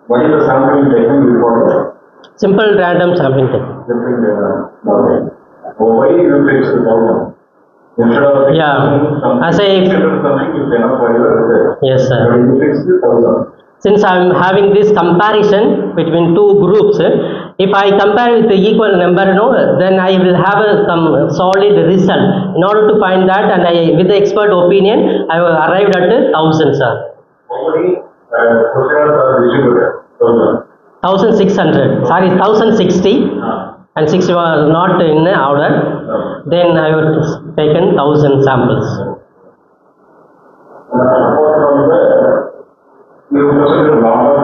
what is the sampling technique you follow? Simple random sampling technique. Sampling okay. Why you fix the problem? Instead of as I something you cannot for your research. Yes, sir. But you fix the problem. Since I am having this comparison between two groups, if I compare with the equal number, then I will have some solid result. In order to find that, and with the expert opinion, I have arrived at 1,000, sir. How many questionnaires are distributed? 1,600. Sorry, 1,060. And 60 was not in order. Then I have taken 1,000 samples. Apart from that, you consider a lot of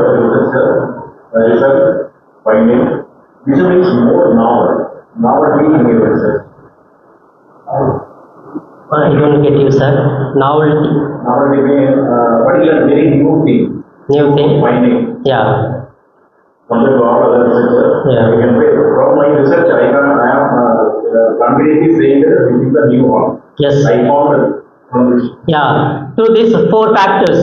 research finding, which makes more novel. Novelty in your research. I don't get you, sir. Novelty. Novelty means what is a very new thing. New thing. Finding. Yeah. Compared to all other researchers, Yeah. I can say from my research, I am confidently saying that this is the new one. Yes. I found it from this. Yeah. Through these four factors: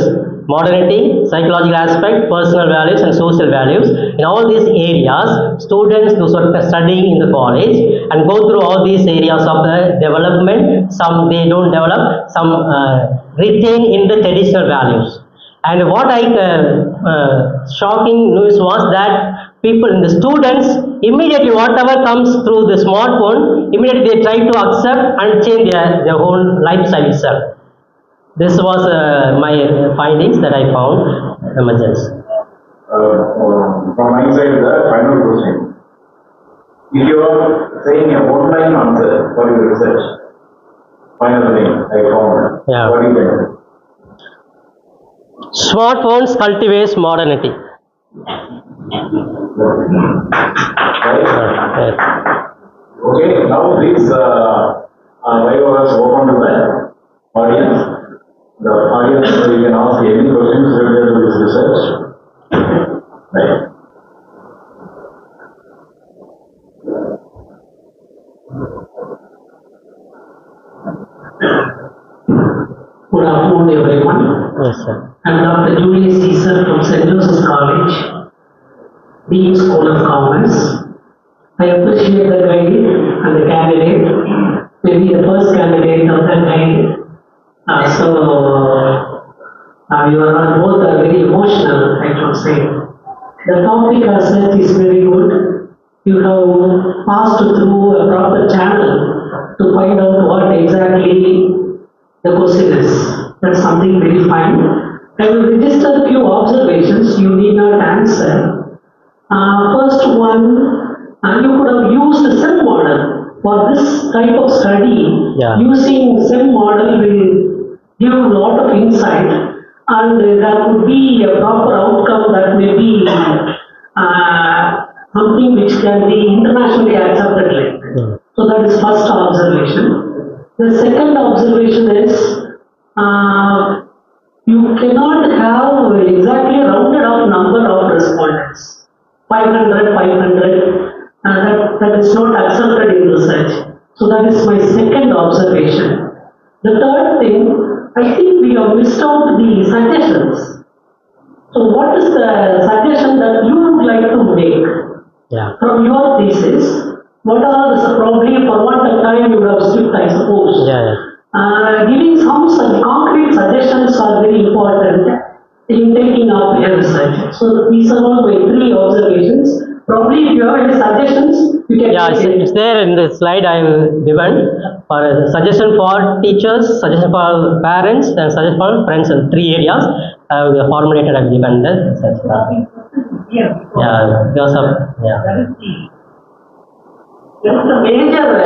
modernity, psychological aspect, personal values, and social values. In all these areas, students who are studying in the college and go through all these areas of the development. Some they don't develop, some retain in the traditional values. And what shocking news was that people in the students immediately whatever comes through the smartphone, immediately they try to accept and change their whole lifestyle itself. This was my findings that I found emergence. From my side, the final question. If you are saying a one-line answer for your research, final thing I found, Yeah. what do you think? Smartphones cultivates modernity. Right? Yes. Okay, now this Viva was open to the audience. The audience, you can ask any questions related to this research. Right. Good afternoon, everyone. Yes, sir. I'm Dr. Julius Caesar from St. Joseph's College, Dean School of Commerce. I appreciate the guide and the candidate, maybe the first candidate of the guide. You are both very emotional, I should say. The topic as such is very good. You have passed through a proper channel to find out what exactly the question is. That's something very fine. I will register a few observations you need not answer. First one, you could have used a SEM model for this type of study. Yeah. Using SEM model will give a lot of insight, and there could be a proper outcome that may be something which can be internationally accepted. So that is first observation. The second observation is you cannot have exactly rounded off number of respondents. 500, 500, that is not accepted in research. So that is my second observation. The third thing, I think we have missed out the suggestions. So what is the suggestion that you would like to make from your thesis? What are the, probably for want of time you would have skipped, I suppose. Giving some concrete suggestions are very important in taking up your research. So these are all my three observations. Probably if you have any suggestions, you can it's there in the slide I have given for a suggestion for teachers, suggestion for parents, and suggestion for friends in three areas. I have formulated and given this. Because of That's the major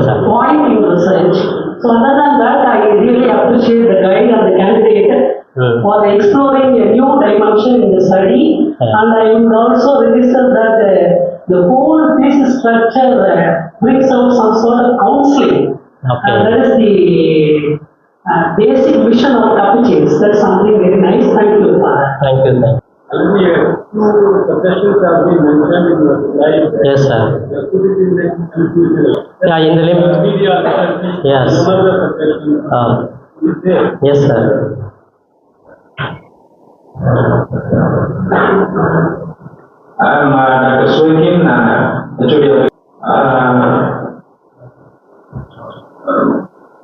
sir. point in research. So other than that, I really appreciate the guide and the candidate for exploring a new dimension in the study. And I would also register that the whole thesis structure brings out some sort of counseling. Okay. That is the basic vision of capuchins. That's something very nice. Thank you, Father. Thank you. Already two suggestions have been mentioned in your slide. Yes, sir. Put it in the future. Yeah, in the limit. Media, Yes. another suggestion is there. Yes, sir. I am Dr. Suikin, HOD of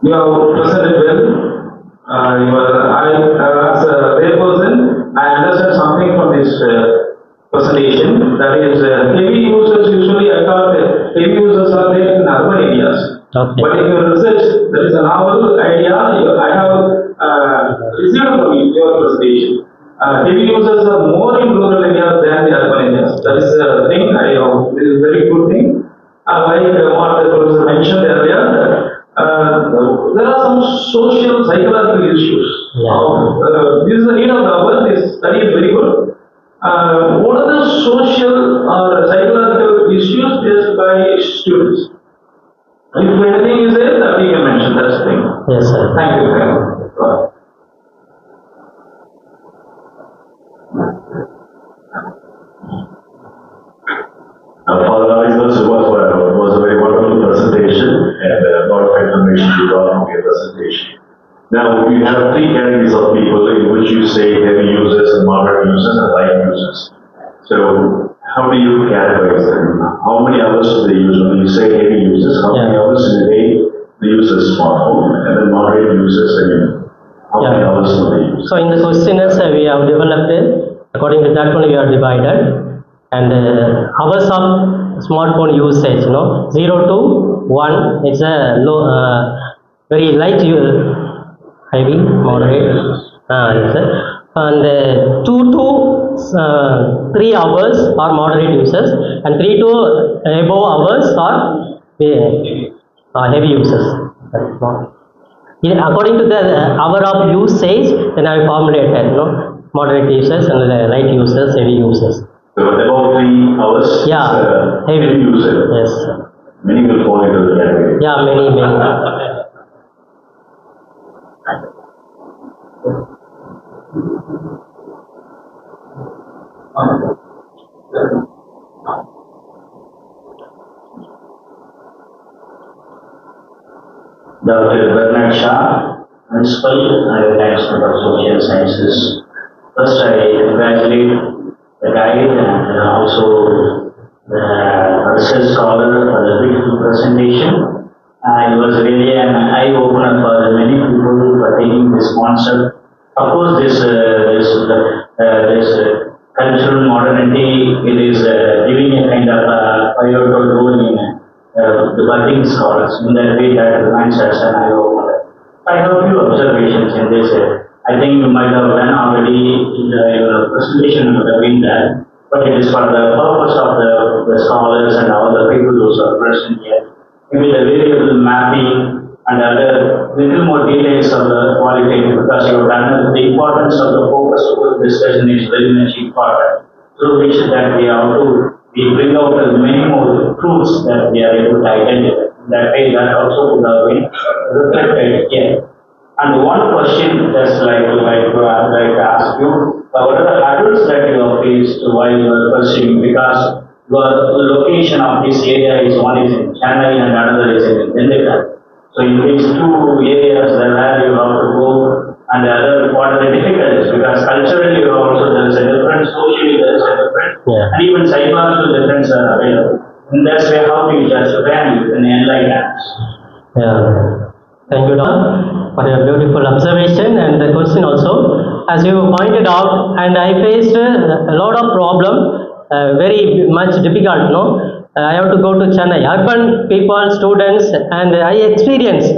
you have presented well. As a layperson, I understand something from this presentation. That is, heavy users usually, I thought heavy users are there in urban areas. Okay. But in your research, there is a novel idea I have received from your presentation. Heavy users are more in rural areas than the urban areas. That is the thing I have. This is a very good thing. Like what the professor mentioned earlier, there are some social psychological issues. This is the need of the hour. This study is very good. What are the social or psychological issues faced by students? If anything is there, that we can mention. That's the thing. Yes, sir. Thank you. Thank you. Father Alex, it was a very wonderful presentation and a lot of information you got from your presentation. Now, you have three categories of people in which you say heavy users and moderate users and light users. So, how do you categorize them? How many hours do they use? When you say heavy users, how many hours in a day they use a smartphone? And then moderate users, how many hours do they use? So in the questionnaires we have developed, according to that one we are divided, and hours of smartphone usage, 0 to 1, it's a low, very light, heavy, moderate, yes, and 2 to 3 hours are moderate users, and 3 to above hours are heavy users. According to the hour of usage, then I formulated, moderate users and light users, heavy users. So about 3 hours, heavy user. Yes. Many will fall into the category. Yeah, many. Dr. Bernard Shah, Principal and Expert of Social Sciences. First, I congratulate the guide and also the research scholar for the beautiful presentation. It was really an eye-opener for many people for taking this concept. Of course, this cultural modernity, it is giving a kind of pivotal role in the budding scholars. In that way, that reminds us an eye-opener. I have a few observations in this. I think you might have done already in your presentation would have been there, but it is for the purpose of the scholars and all the people who are present here. Maybe the variable mapping and other little more details of the qualitative, because you have done the importance of the focus group discussion is very much important, through which that we have to bring out many more truths that we are able to identify. That way, that also would have been reflected here. And one question just like to ask you, what are the hurdles that you have faced while you are pursuing? Because the location of this area is one is in Chennai and another is in Dindigul. So in these two areas where you have to go, and the other, what are the difficulties? Because culturally also there is a difference, socially there is a difference, and even psychological difference are available. In that way, how do you justify and enlighten us? Thank you, Don, for your beautiful observation and the question also. As you pointed out, and I faced a lot of problem, very much difficult, I have to go to Chennai. Urban people, students, and I experience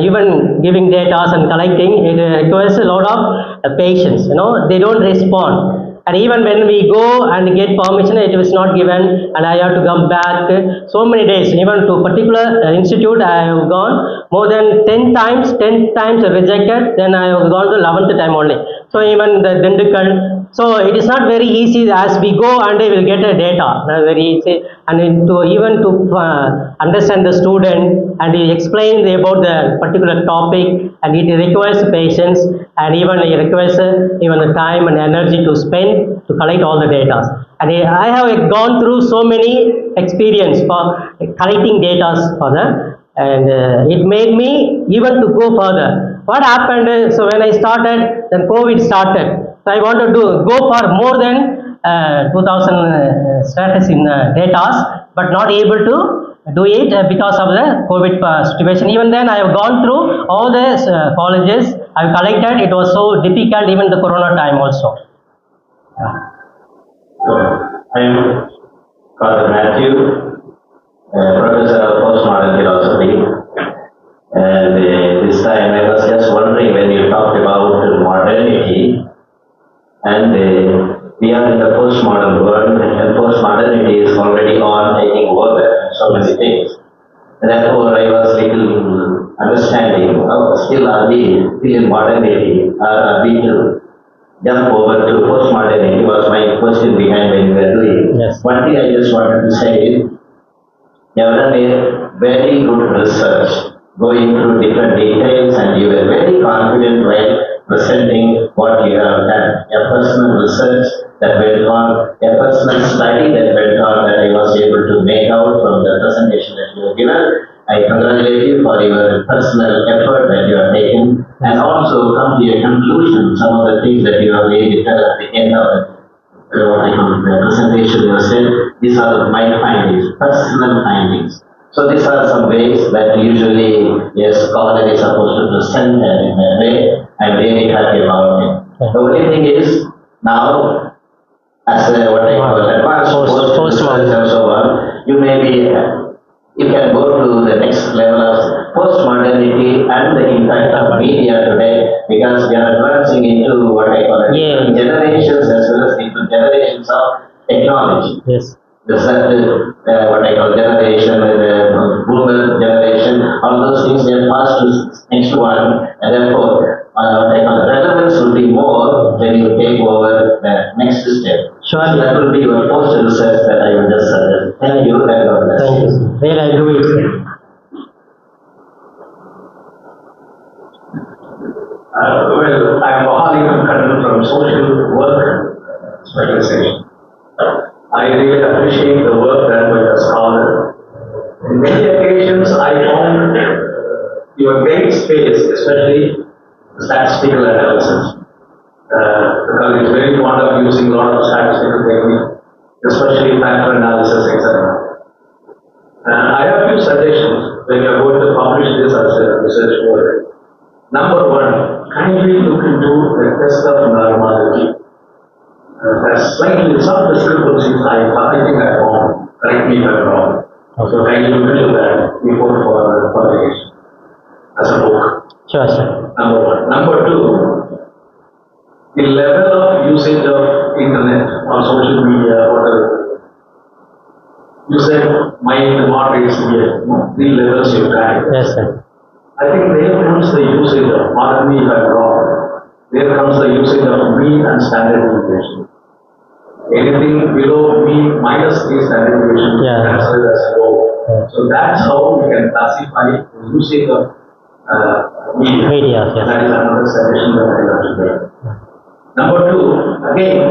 even giving data and collecting, it requires a lot of patience, they don't respond. And even when we go and get permission, it was not given, and I have to come back so many days. Even to particular institute, I have gone more than 10 times rejected, then I have gone to 11th time only. So even the Dindigul, So it is not very easy as we go and we will get a data, very easy, and even to understand the student and he explain about the particular topic, and it requires patience and even it requires even the time and energy to spend to collect all the data. And I have gone through so many experience for collecting data for that, and it made me even to go further. What happened is, so when I started, then COVID started. So I wanted to go for more than 2000 status in data, but not able to do it because of the COVID situation. Even then, I have gone through all the colleges I have collected. It was so difficult, even the Corona time also. I'm Father Matthew, Professor of Postmodern Philosophy. And this time I was just wondering when you talked about modernity, and we are in the postmodern world, and postmodernity is already on taking over so many things. And therefore I was little understanding, still are we still in modernity, or are we to jump over to postmodernity was my question behind when we were doing. Yes. One thing I just wanted to say is, you have done a very good research, going through different details, and you were very confident while presenting what you have done. A personal research that went on, a personal study that went on, that I was able to make out from the presentation that you have given. I congratulate you for your personal effort that you have taken, and also come to your conclusion, some of the things that you have made at the end of the presentation. You have said, these are my findings, personal findings. So these are some ways that usually a scholar is supposed to present in a way. I'm really happy about it. The only thing is, now, as what I call advanced post-research and so on, you may be, you can go to the next level of post-modernity and the impact of media today, because we are advancing into what I call generations as well as different generations of technology. Yes. The what I call generation, the boomer generation, all those things they are passed to next one, and therefore what I call relevance will be more when you take over the next step. Sure. So that will be your post research that I will just suggest. Thank you, and God bless. Thank you. Where I do it, sir. Well, I am Mahalingam Kannan from Social Work Specialization. I really appreciate the work done by the scholar. In many occasions, I found your great space, especially statistical analysis, because it's very fond of using a lot of statistical technique, especially factor analysis, etc. I have a few suggestions when you are going to publish this as a research work. Number one, kindly look into the test of normality. There's slightly some discrepancies I think I found. Correct me if I'm wrong. So kindly look into that before for publication as a book. Sure, sir. Number one. Number two, the level of usage of internet or social media, whatever. You said mild, moderate, severe. Three levels you tried. Yes, sir. I think there comes the usage of, pardon me if I'm wrong, there comes the usage of mean and standard deviation. Anything below mean minus the standard deviation is considered as low. So that's how we can classify the usage of media. Yes. That is another suggestion that I have to make. Number two, again,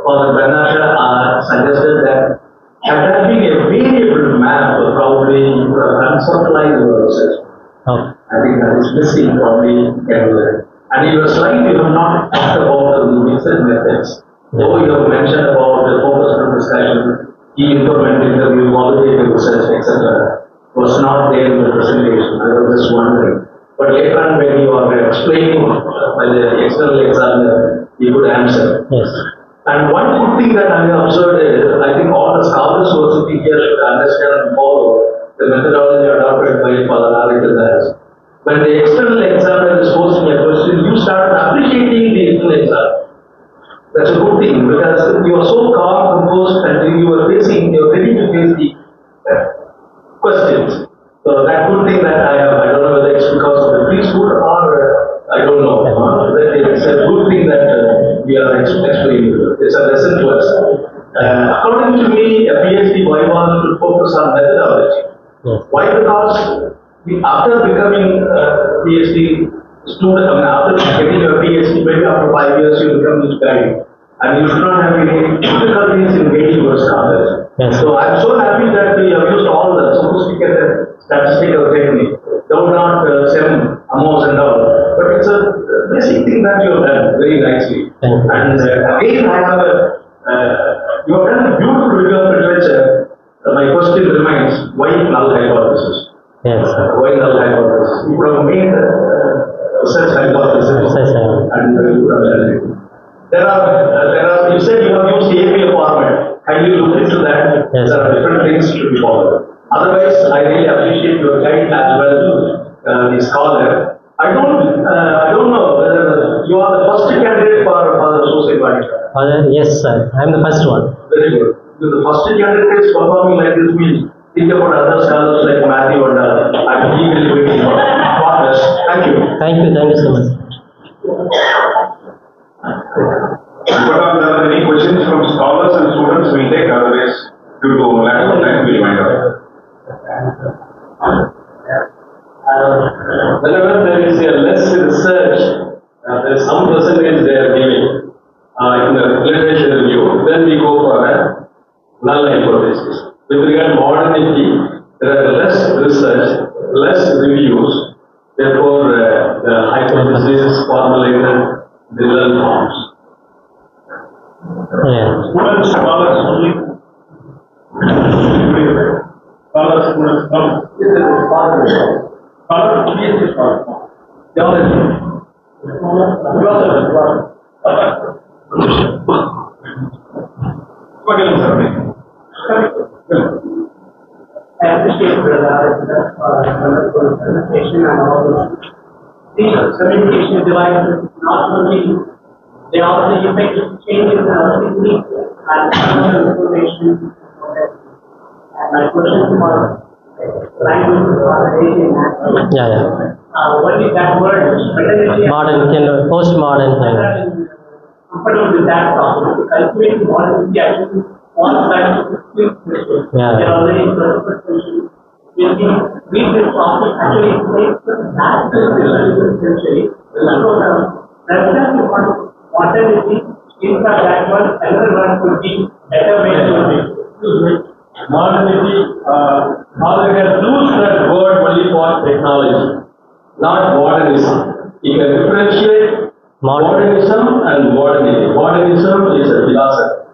Father Bernasha suggested that having a variable map will probably conceptualize your research. Okay. I think that is missing probably everywhere. And in your slide, you have not talked about the mixed methods. Though you have mentioned about the focus group discussion, key informant interview, qualitative research, etc., was not there in the presentation. I was just wondering. But later on, when you are explaining by the external examiner, you could answer. Yes. And one good thing that I have observed is, I think all the scholars who are sitting here should understand and follow the methodology adopted by Father Aristides. When the external examiner is posing a question, you start appreciating the external examiner. That's a good thing, because you are so calm, composed, and you are ready to face the questions. So that good thing that I have, I don't know whether it's because of the priesthood or I don't know. It's a good thing that we are explaining Yes. Why? Because after becoming a PhD student, I mean, after getting your PhD, maybe after 5 years you become this guy, and you should not have any difficulties in getting your scholars. Yes. So I'm so happy that we have used all the sophisticated statistical technique, though not seven amounts and all, but it's a basic thing that you have done very nicely. Thank you. And again, I have you have done a beautiful review of literature. My question remains, why null hypothesis? Yes. Why null hypothesis? You could have made such hypothesis. Yes, sir. And you could have done it. There are, you said you have used APA format. Kindly look into that. Yes. There are different things to be followed. Otherwise, I really appreciate your guide as well, the scholar. I don't know whether you are the first candidate for the social body. Yes, sir. I am the first one. Very good. If the first candidate is performing like this means think about other scholars like Matthew and I'm eagerly waiting for this. Thank you. Thank you so much. But are there any questions from scholars and students? We'll take, otherwise due to lack of time we'll wind up. Whenever there is a less research, there is some percentage they are giving in the literature review, then we go for a null hypothesis. With regard to modernity, there are less research, less reviews, therefore the hypothesis is formulated in the null forms. Yeah. Students, scholars only. Scholars, students, scholars. This is the scholars. Scholars, PhD scholars. Theology. I appreciate the wonderful presentation and all this. These communication devices not only they also affect changes in our technique and information. And my question was language modernization. Yeah. What is that word? Modern, postmodern language. Comfortable with that topic. Cultivating modernity actually wants that to Yeah. They're already in the question. When we read this topic, actually it makes the last century. Modernity, in fact, that one, another one could be better way to read. Modernity, now we can use that word only for technology, not modernism. You can differentiate modernism and modernity. Modernism is a philosophy.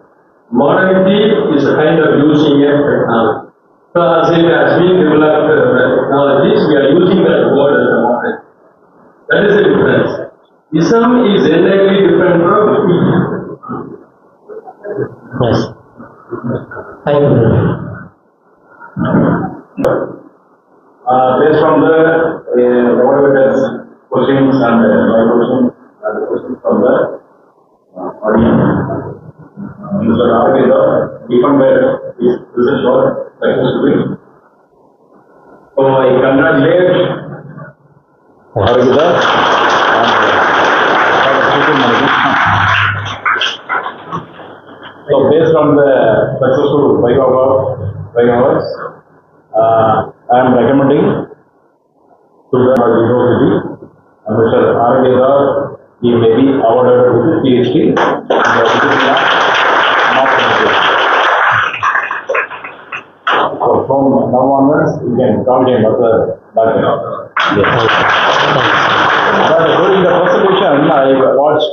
Modernity is a kind of using a technology. So as it has been developed technologies, we are using that word as a modernity. That is the difference. Ism is entirely different from Yes. Thank you. Based on the evaluators' questions and my questions and the questions from the audience, Mr. Aragida, given that his research was successful. So I congratulate Aragida. So based on the successful Viva-Voce, I am recommending to the university Mr. Aragida, he may be awarded with his PhD. So from now onwards, you can call him as a doctor. Yes. But during the presentation, I watched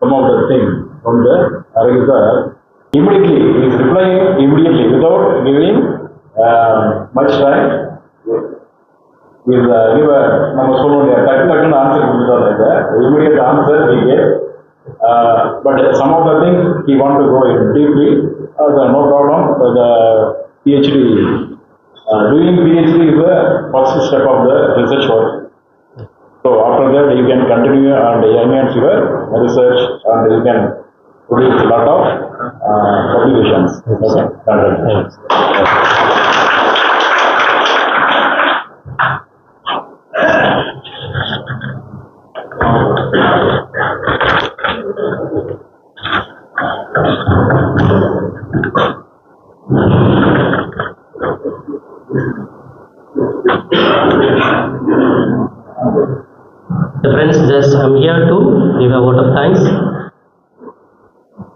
some of the things from the Aragida. Immediately, he is replying immediately without giving much time. Give நம்ம சொல்லுவோம் டக்குன்னு answer கொடுத்துட்டாங்க immediate answer he gave. But some of the things he want to go in deeply. No problem. The PhD, doing PhD is the first step of the research work. So after that you can continue and enhance your research and you can produce a lot of publications. Okay. Thanks.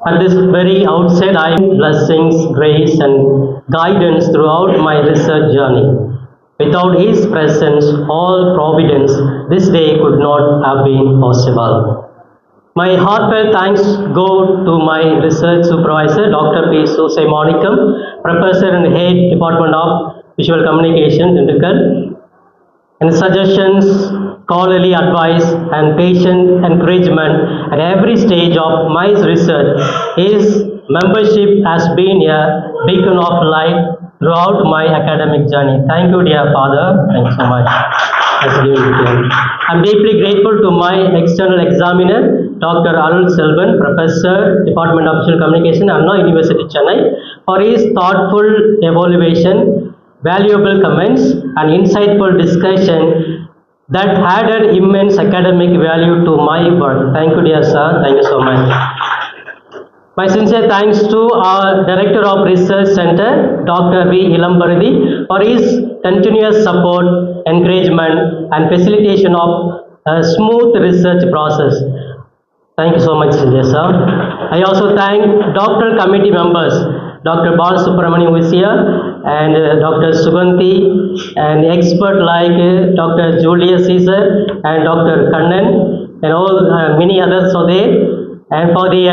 At this very outset, I blessings, grace, and guidance throughout my research journey. Without His presence, all providence, this day could not have been possible. My heartfelt thanks go to my research supervisor, Dr. P.H.D. Monicum, Professor and Head Department of Visual Communication, Dindigul, and suggestions, scholarly advice, and patient encouragement at every stage of my research. His membership has been a beacon of light throughout my academic journey. Thank you, dear Father. Thanks so much. I'm deeply grateful to my external examiner, Dr. Arul Selvan, Professor, Department of Visual Communication, Anna University, Chennai, for his thoughtful evaluation, valuable comments, and insightful discussion that added immense academic value to my work. Thank you, dear sir. Thank you so much. My sincere thanks to our Director of Research Center, Dr. V. Ilambaradi, for his continuous support, encouragement, and facilitation of a smooth research process. Thank you so much, dear sir. I also thank doctoral committee members, Dr. Bal Subramanian, who is here, and Dr. Suganti, and expert like Dr. Julia Caesar and Dr. Kannan, and all many others are there, and for the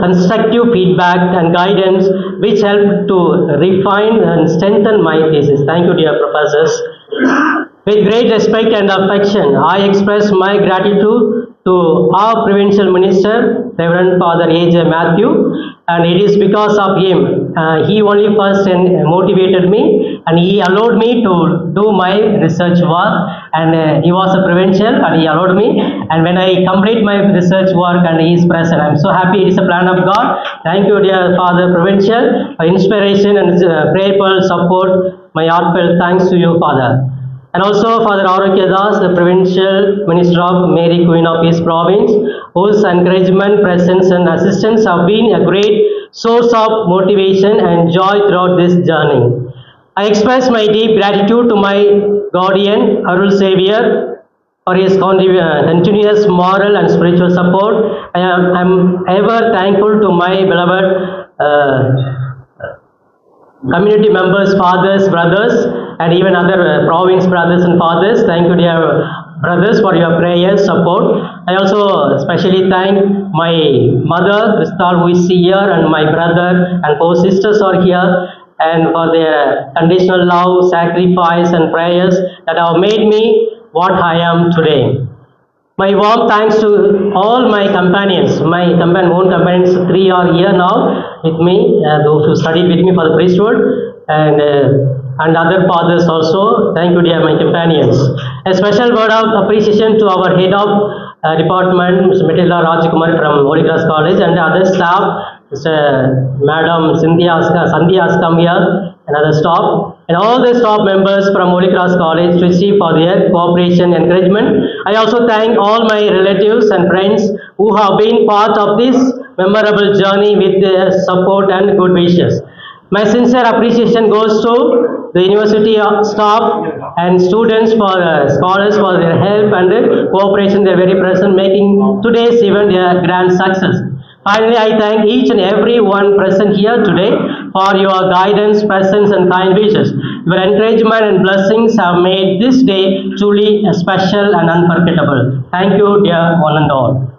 constructive feedback and guidance which helped to refine and strengthen my thesis. Thank you, dear professors. With great respect and affection, I express my gratitude to our Provincial Minister, Reverend Father A.J. Matthew, and it is because of him. He only first motivated me, and he allowed me to do my research work, and he was a provincial and he allowed me, and when I complete my research work and he is present, I'm so happy. It is a plan of God. Thank you, dear Father Provincial, for inspiration and prayerful support. My heartfelt thanks to you, Father. And also Father Arokya Das, the Provincial Minister of Mary Queen of his province, whose encouragement, presence and assistance have been a great source of motivation and joy throughout this journey. I express my deep gratitude to my guardian, Arul Savior, for his continuous moral and spiritual support. I am ever thankful to my beloved community members, fathers, brothers, and even other province brothers and fathers. Thank you, dear brothers, for your prayers, support. I also especially thank my mother, Crystal, who is here, and my brother and 4 sisters are here, and for their conditional love, sacrifice, and prayers that have made me what I am today. My warm thanks to all my companions. My own companions, 3 are here now with me, those who studied with me for the priesthood, and other fathers also. Thank you, dear my companions. A special word of appreciation to our head of department, Mr. Matilda Rajkumar from Holy Cross College, and other staff, Mr. Madam Sandhya has come here, and other staff, and all the staff members from Holy Cross College to receive for their cooperation and encouragement. I also thank all my relatives and friends who have been part of this memorable journey with their support and good wishes. My sincere appreciation goes to the university staff and students, for scholars, for their help and cooperation. They are very present, making today's event a grand success. Finally, I thank each and every one present here today for your guidance, presence, and kind wishes. Your encouragement and blessings have made this day truly special and unforgettable. Thank you, dear one and all.